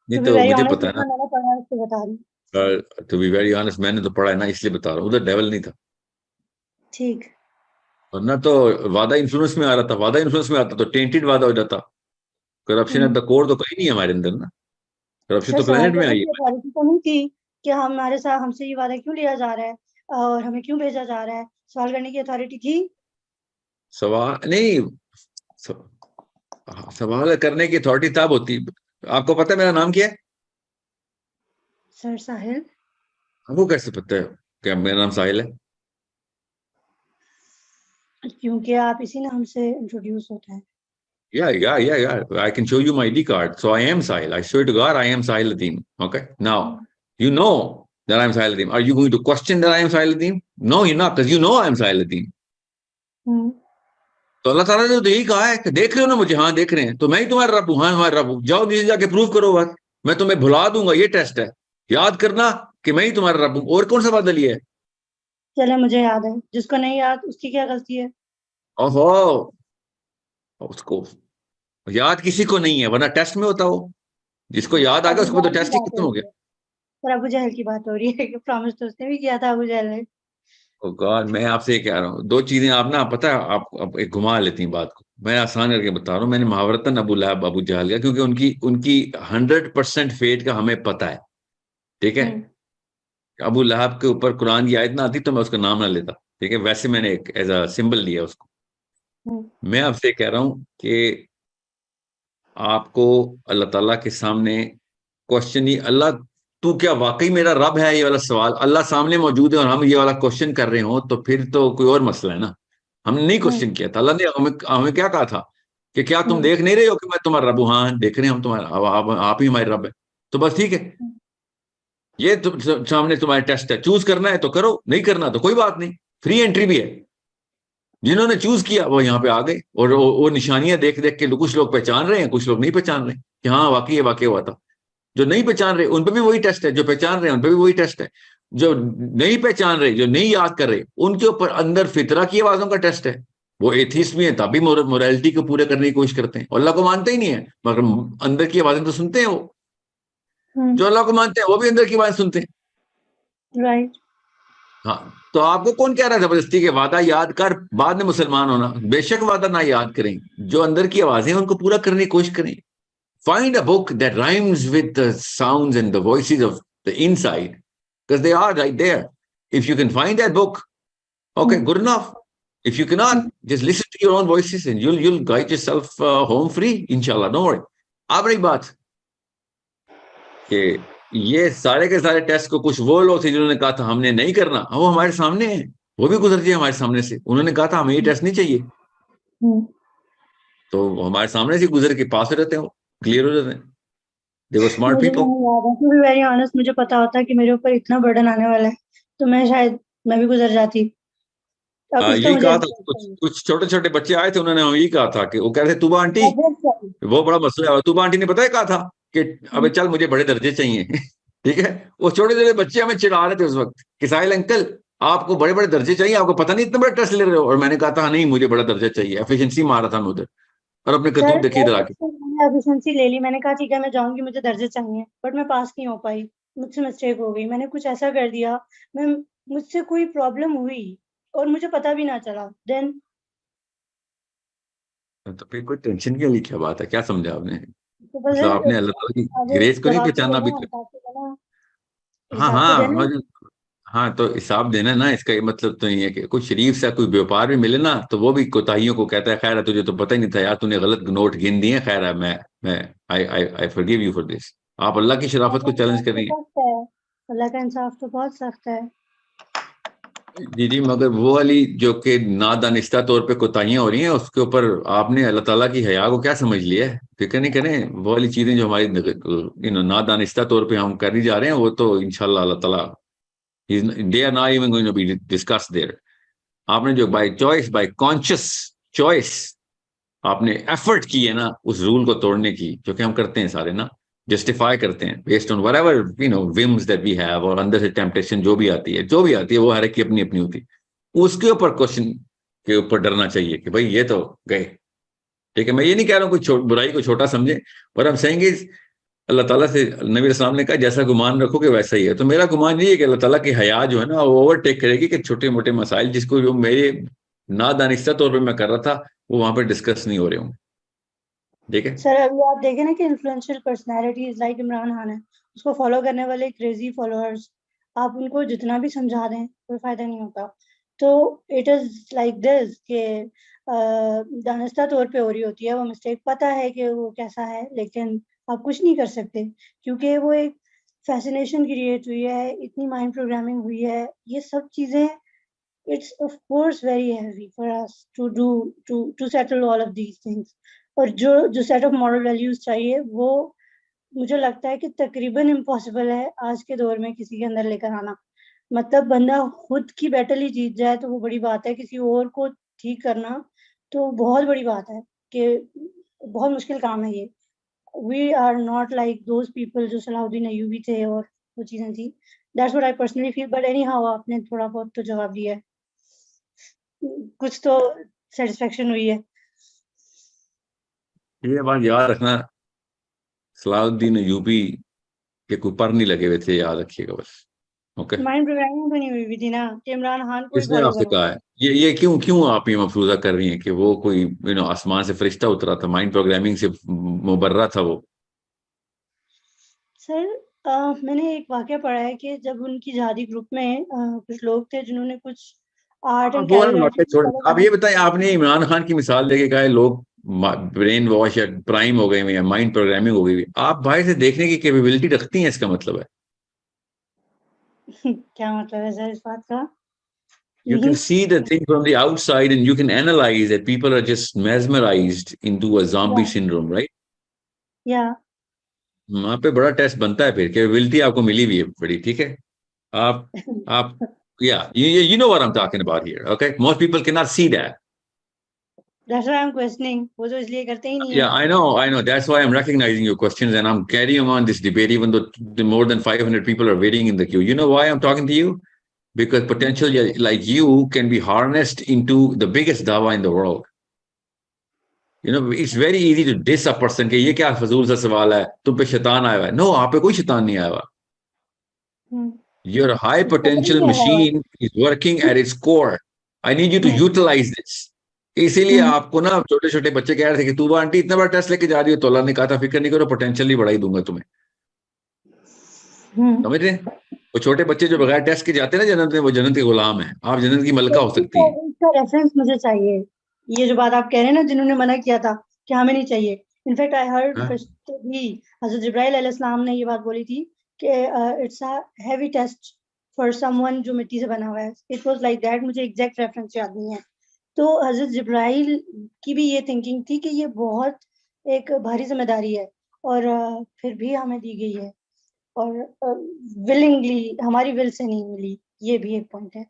नहीं टू बी तो वेरी मुझे ऑनेस्ट, पता है ना, जितना मैंने पढ़ा है उसको बता रही हूँ। टू बी वेरी ऑनेस्ट मैंने तो पढ़ा है ना, इसलिए बता रहा हूँ, उधर डेविल नहीं था। ठीक। वरना तो वादा इन्फ्लुएंस में आ रहा था, वादा इन्फ्लुएंस में आता तो टेंटेड वादा हो जाता। करप्शन एट द कोर तो कहीं नहीं है हमारे अंदर ना, करप्शन सर तो सवाल प्लेनेट में करने आई की है। अथॉरिटी तो नहीं थी कि हमारे साथ हमसे ये वादा क्यों लिया जा रहा है और हमें क्यों भेजा जा रहा है, सवाल करने की अथॉरिटी थी? सवाल नहीं, सवाल करने की अथॉरिटी तब होती। आपको पता है मेरा नाम क्या है? सर साहिल। आपको कैसे पता है क्या मेरा नाम साहिल है? क्योंकि आप इसी नाम से इंट्रोड्यूस होते हैं। Yeah. I can show you my ID card. So I am Sahil. I swear to God, I am Sahil Adim. Okay. Now, you know that I'm Sahil Adim. Are you going to question that I am Sahil Adim? No, you're not, because you know I am Sahil Adim. तो अल्लाह ताला ने तो यही कहा है कि देख रहे हो ना मुझे, हाँ देख रहे हैं, तो मैं ही तुम्हारा रब हूँ, हाँ तुम्हारा रब हूँ, जाओ नीचे जाके प्रूव करो बात, मैं तुम्हें भुला दूंगा, ये टेस्ट है, याद करना कि मैं ही तुम्हारा रब हूँ। और कौन सा वादा लिया है? चले मुझे याद है, जिसको नहीं याद उसकी क्या गलती है? ओहो, उसको याद किसी को नहीं है, वरना टेस्ट में होता हो, जिसको याद आ गया अबू उसको तो जहल की टेस्ट ही बात खत्म हो हो रही गया। है सर, अबू जहल की बात हो रही है कि प्रॉमिस तो उसने भी किया था अबू जहल ने। ओ गॉड, मैं आपसे ये कह रहा हूँ, दो चीजें आप ना, पता है आप एक घुमा लेती हैं बात को, मैं आसान करके बता रहा हूँ, मैंने महावरतन अबू लहब अबू जहल का, क्योंकि उनकी उनकी 100% फेट का हमें पता है, ठीक है। अबू लहब के ऊपर कुरान की आयत ना आती तो मैं उसका नाम ना लेता, ठीक है, वैसे मैंने एक एज अ सिंबल लिया उसको। मैं आपसे कह रहा हूँ कि आपको अल्लाह ताला के सामने क्वेश्चन ही, अल्लाह तू क्या वाकई मेरा रब है, ये वाला सवाल अल्लाह सामने मौजूद है और हम ये वाला क्वेश्चन कर रहे हो, तो फिर तो कोई और मसला है ना। हमने नहीं क्वेश्चन किया था, अल्लाह ने हमें क्या कहा था कि क्या तुम देख नहीं रहे हो कि मैं तुम्हारा रब हूं? हाँ देख रहे हैं हम तुम्हारा, आप ही हमारे रब है, तो बस ठीक है, ये सामने तुम्हारे टेस्ट है, चूज करना है तो करो, नहीं करना तो कोई बात नहीं, फ्री एंट्री भी है। जिन्होंने चूज किया वो यहाँ पे आ गए, और वो निशानियां देख देख के कुछ लोग पहचान रहे हैं, कुछ लोग नहीं पहचान रहे कि हाँ वाकई ये वाकई हुआ था। जो नहीं पहचान रहे उन पे भी वही टेस्ट है, जो पहचान रहे हैं उन पे भी वही टेस्ट है। जो नहीं पहचान रहे, जो नहीं याद कर रहे, उनके ऊपर अंदर फितरा की आवाजों का टेस्ट है। वो एथिस्ट भी है तभी मोरालिटी को पूरे करने की कोशिश करते हैं, अल्लाह को मानते ही नहीं है, मगर अंदर की आवाजें तो सुनते हैं वो। जो अल्लाह को मानते हैं वो भी अंदर की आवाज सुनते हैं। राइट। हाँ, तो आपको कौन कह रहा है जबरदस्ती के वादा याद कर बाद में मुसलमान होना? बेशक वादा ना याद करें, जो अंदर की आवाजें उनको पूरा करने की कोशिश करें। Find a book that rhymes with the sounds and the voices of the inside, because they are right there. If you can find that book, okay, good enough. If you cannot, just listen to your own voices and you'll guide yourself home free, inshallah. Don't worry. अब रही बात कि ये सारे के सारे test को कुछ वो लोग थे जिन्होंने कहा था हमने नहीं करना, वो हमारे सामने है, वो भी गुजर गए हमारे सामने से, उन्होंने कहा था हमें ये टेस्ट नहीं चाहिए, तो हमारे सामने से गुजर के पास हो जाते हैं, क्लियर हो जाते हैं। They were smart मुझे people. नहीं याद है, टू बी वेरी ऑनेस्ट, मुझे पता होता कि मेरे ऊपर इतना बर्डन आने वाला है तो मैं शायद मैं भी गुजर जाती। अब इसका यही मुझे कहा था, कुछ छोटे छोटे बच्चे आए थे, उन्होंने यही कहा था कि वो कह रहे थे तुबा आंटी, वो बड़ा मसला है, तुबा आंटी ने पता है कहा था कि अबे चल मुझे बड़े दर्जे चाहिए ठीक है। वो छोटे छोटे बच्चे हमें चिढ़ा रहे थे उस वक्त कि साहिल अंकल आपको बड़े बड़े दर्जे चाहिए, आपको पता नहीं इतना बड़ा टेस्ट ले रहे हो। और मैंने कहा था नहीं मुझे बड़ा दर्जा चाहिए, एफिशिएंसी मारा था मैं उधर, और अपने सर करतूत देखी इधर आके। मैंने एफिशिएंसी ले ली, मैंने कहा ठीक है मैं जाऊंगी, मुझे दर्जे चाहिए, बट मैं पास नहीं हो पाई, मुझसे मिस्टेक हो गई, मैंने कुछ ऐसा कर दिया, मैं मुझसे कोई प्रॉब्लम हुई और मुझे पता भी ना चला, देन तो फिर कोई टेंशन के लिए क्या बात है, क्या समझा आपने? तो बस मतलब आपने अल्लाह ताला की अब ग्रेस को नहीं जवाब तो पहचाना अभी देना, तक। हिसाब तो देना, हाँ हिसाब तो हाँ देना। हाँ, तो हिसाब देना ना, इसका ये मतलब तो नहीं है कि कोई शरीफ सा कोई व्यापार भी मिले ना तो वो भी कोताहियों को कहता है खैर है तुझे तो पता ही नहीं था यार, तूने गलत नोट गिन दिए, खैर है मैं I forgive you for this. आप अल्लाह की शराफत को चैलेंज कर रही हैं। सख्त है, अल्लाह का इंसाफ तो बहुत सख्त है। जी जी, मगर वो वाली जो कि नादानिस्ता तौर पे कोताहियां हो रही हैं उसके ऊपर आपने अल्लाह ताला की हया को क्या समझ लिया है? फिक्र नहीं करें, वो वाली चीजें जो हमारी नादानिस्ता तौर पे हम कर ही जा रहे हैं वो तो इंशाल्लाह अल्लाह ताला they are not even going to be discussed there. आपने जो by choice, by conscious choice आपने एफर्ट की है ना उस रूल को तोड़ने की, जो कि हम करते हैं सारे ना, जस्टिफाई करते हैं based on whatever whims that we have, और अंदर से टेम्पटेशन जो भी आती है वो हर एक की अपनी अपनी होती है। उसके ऊपर क्वेश्चन के ऊपर डरना चाहिए कि भाई ये तो गए। ठीक है, मैं ये नहीं कह रहा हूँ कोई बुराई को छोटा समझे, पर हम सेइंग इज अल्लाह ताला से नबी इस्लाम ने कहा जैसा गुमान रखोगे वैसा ही है। तो मेरा गुमान ये है कि अल्लाह ताला की हया जो है ना वो ओवरटेक करेगी कि छोटे मोटे मसाइल जिसको जो मेरे नादानिस्ता तौर पे मैं कर रहा था वो वहां पे डिस्कस नहीं हो रहे होंगे। ठीक है। सर अभी आप देखें ना कि influential personalities like Imran Khan है, उसको फॉलो करने वाले क्रेजी फॉलोअर्स, आप उनको जितना भी समझा दें कोई फायदा नहीं होता। तो इट इज लाइक दिस कि दानिस्ता तौर पे हो रही होती है वो मिस्टेक, पता है कि वो कैसा है, लेकिन आप कुछ नहीं कर सकते क्योंकि वो एक फैसिनेशन क्रिएट हुई है, इतनी माइंड प्रोग्रामिंग हुई है, ये सब चीजें, it's of course very heavy for us to do to settle all of these things। और जो सेट ऑफ मॉरल वैल्यूज चाहिए वो मुझे लगता है कि तकरीबन इम्पॉसिबल है आज के दौर में किसी के अंदर लेकर आना। मतलब बंदा खुद की बैटल ही जीत जाए तो वो बड़ी बात है, किसी और को ठीक करना तो बहुत बड़ी बात है कि बहुत मुश्किल काम है ये। We are not like those people जो सलाहुद्दीन अय्यूबी थे और वो चीजें थी। That's what I personally feel, but anyhow आपने थोड़ा बहुत तो जवाब दिया है, कुछ तो सेटिस्फेक्शन हुई है। ये बात याद रखना, सलाहुद्दीन अय्यूबी के कोई पर नहीं लगे हुए थे, याद रखिएगा बस। ओके। माइंड प्रोग्रामिंग तो नहीं हुई भी थी ना कि इमरान खान को ही किसने फॉलो आपसे करो। कहा है? ये क्यों क्यों आप ये मफरूजा कर रही हैं कि वो कोई आसमान से फरिश्ता उतरा था? माइंड प्रोग्रामिंग से मुबर्रा था वो। सर मैंने एक वाकया पढ़ा है कि जब उनकी जहादी ग्रुप में कुछ लोग थे जिन्होंने कुछ आर्ट आप एंड वो वाला वाकया कैलिग्राफी छोड़, फॉलो आप करने ये की। बताएं, आपने इमरान खान की मिसाल देके कहा है लोग ब्रेन वॉश या प्राइम हो गए हैं या माइंड प्रोग्रामिंग हो गई है। आप बाहर से देखने की कैपेबिलिटी रखती हैं, इसका मतलब है क्या मतलब है सर इस बात का? you can see the thing from the outside and you can analyze that people are just mesmerized into a zombie या syndrome, right? या वहां पे बड़ा टेस्ट बनता है, फिर कैपेबिलिटी आपको मिली हुई है बड़ी। ठीक है, आप yeah, you know what I'm talking about here, okay? Most people cannot see that. That's why I am questioning, वो तो इसलिए करते ही नहीं है। Yeah, I know. That's why I'm recognizing your questions and I'm carrying on this debate, even though more than 500 people are waiting in the queue. You know why I'm talking to you? Because potential like you can be harnessed into the biggest dawa in the world. It's very easy to diss a person कि ये क्या फजूल सा सवाल है, तुम पे शैतान आया हुआ है। No, आप पे कोई शैतान नहीं आया हुआ। Your high पता नहीं potential क्या है machine is working at its core. I need you to utilize this. इसीलिए आपको ना छोटे छोटे बच्चे कह रहे थे कि तू आंटी इतना बड़ा टेस्ट लेके जा रही हो, तो अल्लाह ने कहा था फिक्र नहीं करो, पोटेंशियल ही बढ़ाई दूंगा तुम्हें। समझ रहे हैं? वो छोटे बच्चे जो बगैर टेस्ट के जाते हैं ना जन्नत में, वो जन्नत के गुलाम है। आप जन्नत की मलका हो सकती हैं। इसका रेफरेंस मुझे चाहिए, ये जो बात आप कह रहे हैं ना जिन्होंने मना किया था कि हमें नहीं चाहिए। इनफैक्ट आई हर्ड हाँ? फरिश्ते भी, हजरत जिब्राइल अलैहिस्सलाम ने ये बात बोली थी कि it's a heavy test for someone जो मिट्टी से बना हुआ है। इट वाज लाइक दैट, मुझे एग्जैक्ट रेफरेंस याद नहीं है। तो हजरत जिब्राइल की भी ये थिंकिंग थी कि ये बहुत एक भारी जिम्मेदारी है और फिर भी हमें दी गई है और विलिंगली, हमारी विल से नहीं मिली, ये भी एक पॉइंट है।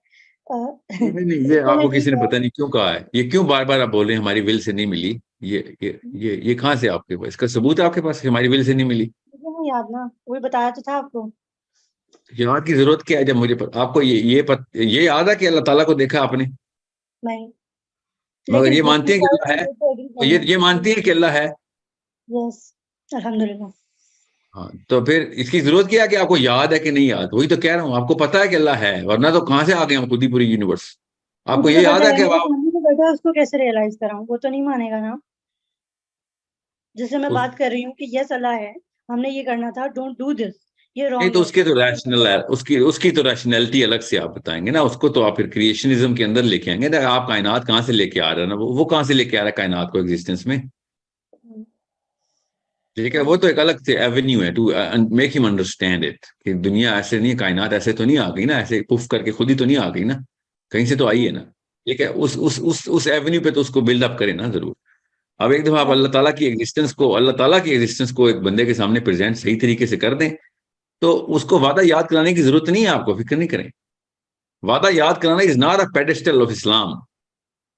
नहीं, ये चलो आपको किसी ठीक ने है। पता नहीं क्यों कहा है, ये क्यों बार बार आप बोल रहे हैं हमारी विल से नहीं मिली? ये कहाँ से आपके पास इसका सबूत है? आपके पास हमारी विल से नहीं मिली? मुझे नहीं याद ना, वही बताया तो था आपको। याद की जरूरत क्या है? जब मुझे आपको ये याद है कि अल्लाह ताला को देखा आपने? नहीं, मगर लेकिन ये बुक मानती है कि अल्लाह है? तो एग्री ये मानती है कि अल्लाह है? यस, अल्हम्दुलिल्लाह। हाँ, तो फिर इसकी जरूरत क्या है कि आपको याद है कि नहीं याद? वही तो कह रहा हूँ, आपको पता है कि अल्लाह है, वरना तो कहाँ से आ गए हम खुद ही पूरी यूनिवर्स। आपको मुझे ये तो याद पता है है, कि मेरे आप सामने जो बैठा है उसको कैसे रियलाइज कराऊं? वो तो नहीं मानेगा ना। जिससे मैं उस, बात कर रही हूँ कि यस अल्लाह है, हमने ये करना था, डोंट डू दिस, ये नहीं रॉन्ग तो है। उसके तो रैशनल है, उसकी तो रैशनैलिटी अलग से आप बताएंगे ना। उसको तो आप फिर क्रिएशनिज्म के अंदर लेके आएंगे ना। आप कायनात कहाँ से लेके आ रहे हैं ना, वो कहाँ से लेके आ रहा है कायनात को एग्जिस्टेंस में? ठीक है, वो तो एक अलग से एवेन्यू है to make him understand it कि दुनिया ऐसे नहीं है, कायनात ऐसे तो नहीं आ गई ना, ऐसे पुफ करके खुद ही तो नहीं आ गई ना, कहीं से तो आई है ना। ठीक है, उस एवेन्यू पे तो उसको बिल्डअप करें ना जरूर। अब एक दफा आप अल्लाह ताला की एग्जिस्टेंस को एक बंदे के सामने प्रेजेंट सही तरीके से कर दें, तो उसको वादा याद कराने की जरूरत नहीं है, आपको फिक्र नहीं करें। वादा याद कराना is not a pedestal of Islam.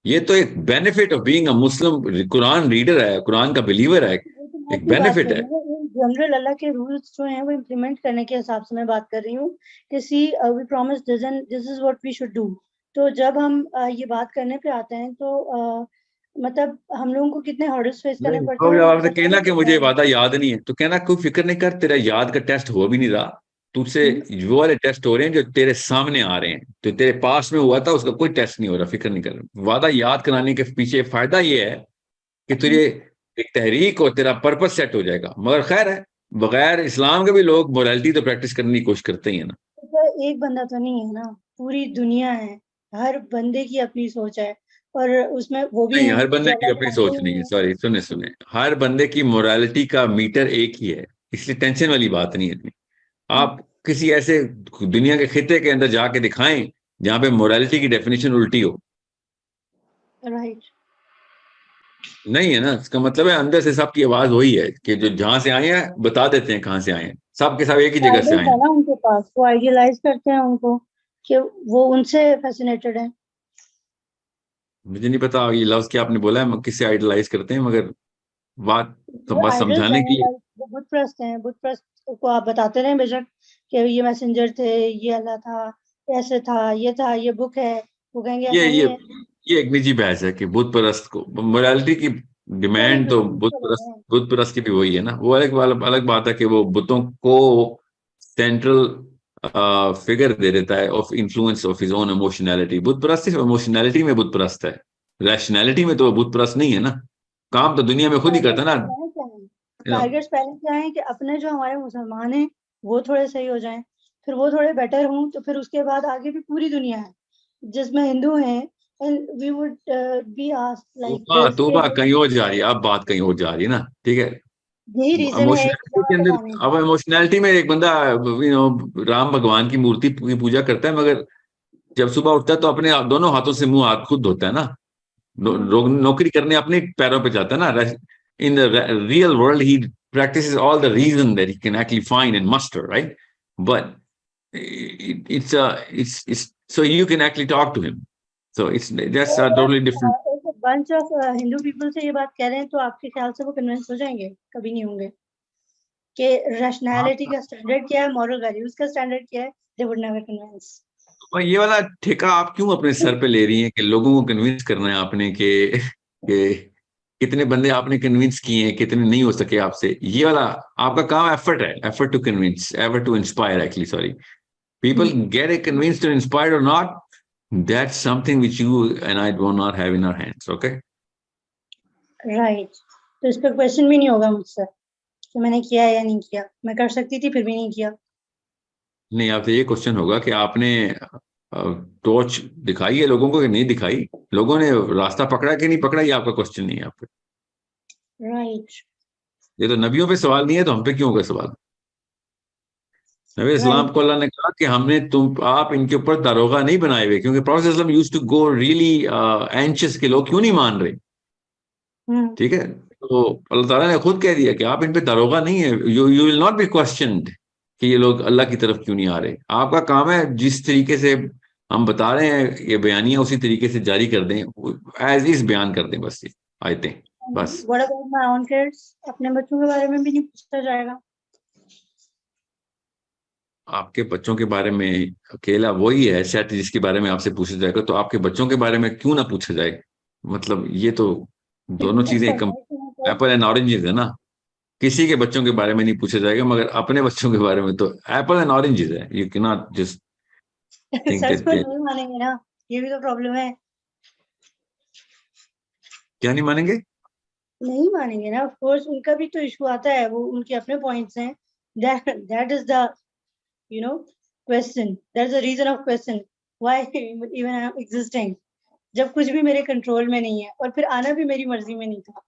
ये तो एक benefit of being a Muslim, Quran reader है, कुरान का बिलीवर है, वो तो मैं एक अपनी बात बेनिफिट कर है। रही हूँ, जनरल अल्लाह के रूल्स जो हैं वो इम्प्लीमेंट करने के हिसाब से मैं बात कर रही हूँ कि see we promise this and this is what we should do. तो जब हम ये बात करने पे आते हैं तो मतलब हम लोगों को कितने हर्डल्स फेस करने नहीं पड़ते तो हैं जब वो आपसे पता कहना नहीं कि मुझे चलता वादा याद नहीं है, तो कहना कोई फिक्र नहीं कर, तेरा याद का टेस्ट हो भी नहीं रहा, तुझसे है। वो वाले टेस्ट हो रहे हैं जो तेरे सामने आ रहे हैं, तो तेरे पास में हुआ था उसका कोई टेस्ट नहीं हो रहा, फिक्र नहीं कर। वादा याद कराने के पीछे फायदा ये है कि तुझे एक तहरीक और तेरा पर्पस सेट हो जाएगा। मगर खैर है, बगैर इस्लाम के भी लोग मोरालिटी तो प्रैक्टिस करने की कोशिश करते ही है ना। तो एक बंदा तो नहीं है ना, पूरी दुनिया है, हर बंदे की अपनी सोच है, और उसमें वो भी नहीं, हैं हर बंदे जो की अल्लाह को अपनी मानते सोच ही नहीं नहीं है, है। सॉरी, सुने सुने, हर बंदे की मोरालिटी का मीटर एक ही है, इसलिए टेंशन वाली बात नहीं है इतनी। आप किसी ऐसे दुनिया के खिते के अंदर जाके दिखाएं जहां पे मोरालिटी की डेफिनेशन उल्टी हो। राइट। नहीं है ना, इसका मतलब है अंदर से सबकी आवाज वही है कि जो जहां से आए हैं बता देते हैं कहां से आए हैं, सब के सब एक ही जगह से आइडियल्स आए है हैं। ना उनके पास, वो आइडियलाइज करते हैं उनको कि वो उनसे फैसिनेटेड है। मुझे नहीं पता ये लफ्ज क्या आपने बोला है, किससे आइडलाइज करते हैं, मगर बात तो वो बस आइडल्स समझाने हैं, के लिए। लाइक वो बुत प्रस्त हैं, बुत प्रस्त को आप बताते रहे बेशक कि ये मैसेंजर थे, ये अल्लाह था, ऐसे था, ये था, ये बुक है, वो कहेंगे ये ऐसा ये नहीं है। ये एक निजी बहस है कि बुत परस्त को मोरालिटी की वो डिमांड तो रिप्रेजेंट कर रहे हैं। बुत परस्त की भी वही है ना। वो अलग अलग बात है कि वो बुतों को सेंट्रल फिगर दे देता है of influence of his own emotionality. बुत परस्त सिर्फ इमोशनैलिटी में बुत परस्त है, रैशनैलिटी में तो बुत परस्त नहीं है ना। काम तो दुनिया में खुद ही करता टारगेट्स है ना। पहले क्या है? टारगेट्स पहले क्या है कि अपने जो हमारे मुसलमान हैं वो थोड़े सही हो जाएं, फिर वो थोड़े बेटर हों, तो फिर उसके बाद आगे भी पूरी दुनिया है जिसमें हिंदू हैं, and we would be asked like तोबा दिस कि तोबा कहीं और जा रही है, अब बात कहीं और जा रही है ना। ठीक है, यही रीजन है इमोशनैलिटी इस्लाम के अंदर, बनाने अब का। इमोशनैलिटी में एक बंदा राम भगवान की मूर्ति की पूजा करता है, मगर जब सुबह उठता है तो अपने दोनों हाथों से मुंह हाथ खुद धोता है ना। नौकरी करने अपने पैरों पे जाता है ना। In the real world he practices all the reason that he can actually find and muster, right? But it's so you can actually talk to him. So that's तो a अगर totally different. एक bunch of Hindu people से ये बात कह रहे हैं तो आपके ख्याल से वो कन्विंस हो जाएंगे? कभी नहीं होंगे कि रैशनैलिटी का स्टैंडर्ड क्या है, मॉरल वैल्यूज का स्टैंडर्ड क्या है, दे वुड नेवर कन्विंस। और ये वाला ठेका आप क्यों अपने सर पे ले रही हैं कि लोगों को कन्विंस करना है आपने कि कितने बंदे आपने कन्विंस किए हैं, कितने नहीं हो सके आपसे? ये वाला आपका काम एफर्ट है, effort to convince, effort to inspire, actually sorry. People get it convinced or inspired or not, that's something which you and I do not have in our hands, okay? Right. तो इस पर question भी नहीं होगा मुझसे कि मैंने किया या नहीं किया, मैं कर सकती थी फिर भी नहीं किया। नहीं, आपसे ये क्वेश्चन होगा कि आपने टॉर्च दिखाई है लोगों को कि नहीं दिखाई, लोगों ने रास्ता पकड़ा कि नहीं पकड़ा, ये आपका क्वेश्चन नहीं है आपका। राइट। ये तो नबियों पे सवाल नहीं है, तो हम पे क्यों होगा सवाल? नबी इस्लाम राइट। को अल्लाह ने कहा कि हमने आप इनके ऊपर दारोगा नहीं बनाए हुए, क्योंकि प्रॉफेट सल्लल्लाहु अलैहि वसल्लम used to go really anxious के लोग क्यों नहीं मान रहे। ठीक है, तो अल्लाह ताला ने खुद कह दिया कि आप इन पे दारोगा नहीं है, you will not be questioned कि ये लोग अल्लाह की तरफ क्यों नहीं आ रहे। आपका काम है जिस तरीके से हम बता रहे हैं ये बयानियां उसी तरीके से जारी कर दें, एज इज बयान कर दें, बस ये आयतें बस। What about my own kids? अपने बच्चों के बारे में भी नहीं पूछा जाएगा? आपके बच्चों के बारे में अकेला वही है सेट जिसके बारे में आपसे पूछा जाएगा, तो आपके बच्चों के बारे में क्यों ना पूछा जाए? मतलब ये तो दोनों चीजें एप्पल एंड ऑरेंजेस है ना। किसी के बच्चों के बारे में नहीं पूछा जाएगा, मगर अपने बच्चों के बारे में तो एप्पल एंड ऑरेंजेस है। You can not just think such को दैट। नहीं मानेंगे ना, ये भी तो प्रॉब्लम है। क्या नहीं मानेंगे? नहीं मानेंगे ना, ऑफ कोर्स उनका भी तो इशू आता है, वो उनके अपने पॉइंट्स हैं। That is the you know question, that is the reason of question why even I am existing, जब कुछ भी मेरे कंट्रोल में नहीं है और फिर आना भी मेरी मर्जी में नहीं था।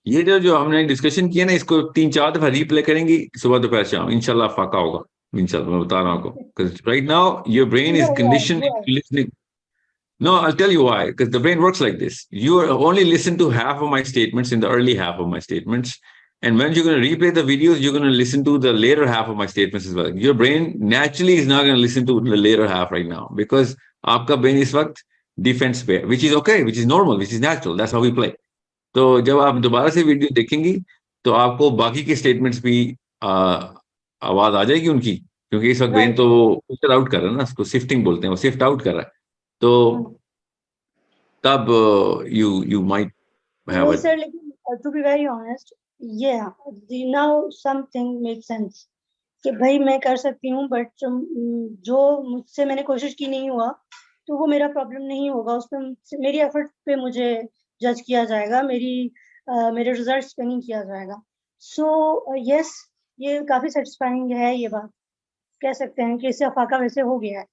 ये जो जो हमने डिस्कशन किया ना, इसको 3-4 दफा रीप्ले करेंगी सुबह दोपहर शाम, इंशाल्लाह फाका होगा। इंशाल्लाह मैं बता रहा हूँ आपको, right now your brain is condition listening. No, I'll tell you why. Because the brain works like this. You only listen to half of my statements in the early half of my statements. And when you're going to replay the videos, you're going to listen to the later half of my statements as well. Your brain naturally is not going to listen to the later half right now. Because आपका brain इस वक्त defense पे, which is okay, which is normal, which is natural. That's how we play. तो जब आप दोबारा से video देखेंगी, तो आपको बाकी के स्टेटमेंट्स भी आवाज आ जाएगी उनकी, क्योंकि इस वक्त ब्रेन तो फिल्टर आउट कर रहा है ना, उसको शिफ्टिंग बोलते हैं, वो शिफ्ट आउट कर रहा है। तो तब you might have नहीं a सर, लेकिन to be very honest, now something make sense कि भाई मैं कर सकती हूँ, बट जो मुझसे मैंने कोशिश की नहीं हुआ तो वो मेरा प्रॉब्लम नहीं होगा, उसमें मेरी एफर्ट पे मुझे जज किया जाएगा, मेरे रिजल्ट्स पे नहीं किया जाएगा। सो यस, ये काफी सेटिस्फाइंग है, ये बात कह सकते हैं कि इससे अफाका वैसे हो गया है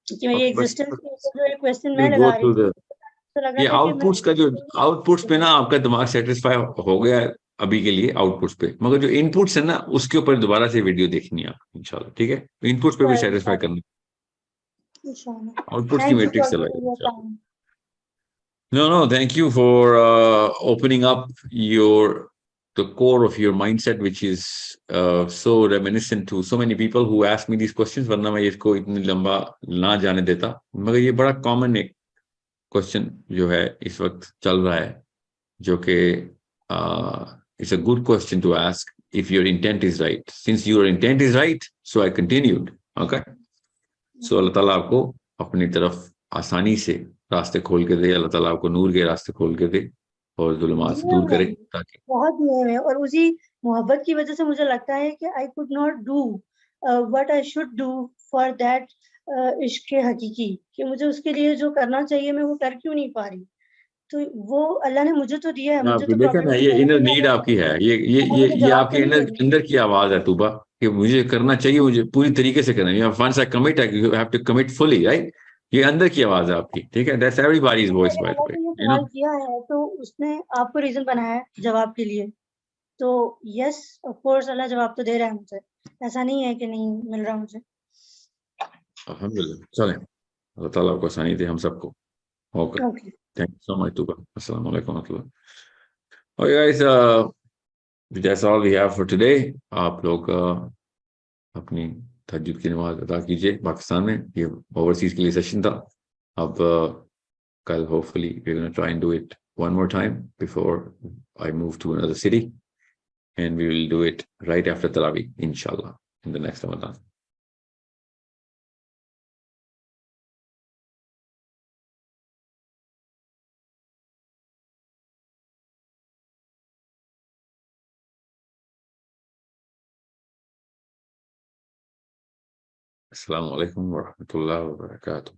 कि मेरी एग्जिस्टेंस जो एक क्वेश्चन मैं we'll go लगा रही through थी, the तो लगा ये था कि मैं आउटपुट्स का जो आउटपुट्स पे ना आपका दिमाग सेटिस्फाई हो गया है अभी के लिए आउटपुट्स पे, मगर जो इनपुट्स है ना उसके ऊपर दोबारा से वीडियो देखनी है आपको इंशाल्लाह, ठीक है? इनपुट्स पे भी सेटिस्फाई करना, आउटपुट्स की thank you matrix for giving your चलाएगा। Time. No, thank you for opening up the core of your mindset, which is so reminiscent to so many people who ask me these questions. वरना मैं इसको इतनी लंबा ना जाने देता, मगर ये बड़ा कॉमन एक क्वेश्चन जो है इस वक्त चल रहा है, जो कि it's a good question to ask if your intent is right. Since your intent is right, so I continued. Okay, so अल्लाह ताला आपको अपनी तरफ आसानी से रास्ते खोल के दे, अल्लाह ताला आपको नूर के रास्ते खोल के दे और जुल्मात से दूर करे, ताकि बहुत दिए हुए हैं, और उसी मोहब्बत की वजह से मुझे लगता है कि I could not do what I should do for that इश्क हकीकी, कि मुझे उसके लिए जो करना चाहिए मैं वो कर क्यों नहीं पा रही। तो वो अल्लाह ने मुझे तो दिया है, मुझे आपकी तो देखा ना, ये इनर नीड आपकी है, ये आपके अंदर की आवाज है तूबा, कि मुझे करना चाहिए, मुझे पूरी तरीके से करना है। Once I commit, you have to commit fully, right? ये अंदर की आवाज है आपकी, ठीक है? That's everybody's voice, by the way, ये यू नो। सवाल किया है तो उसने आपको रीजन बनाया है जवाब के लिए, तो यस ऑफ कोर्स अल्लाह जवाब तो दे रहा है मुझे, ऐसा नहीं है कि नहीं मिल रहा मुझे। अल्हम्दुलिल्लाह, चलें, अल्लाह ताला आपको आसानी दे हम सबको। Okay, okay, thank you so much Tuba. अस्सलाम वालेकुम व रहमतुल्लाह। Okay guys, that's all we have for today. आप लोग अपनी तहज्जुद की नमाज अदा कीजिए। पाकिस्तान में ये ओवरसीज के लिए सेशन था। अब कल hopefully we're going to try and do it one more time before I move to another city, and we will do it right after Tarawih, inshallah, in the next Ramadan. Assalamu alaikum wa rahmatullahi wa barakatuh.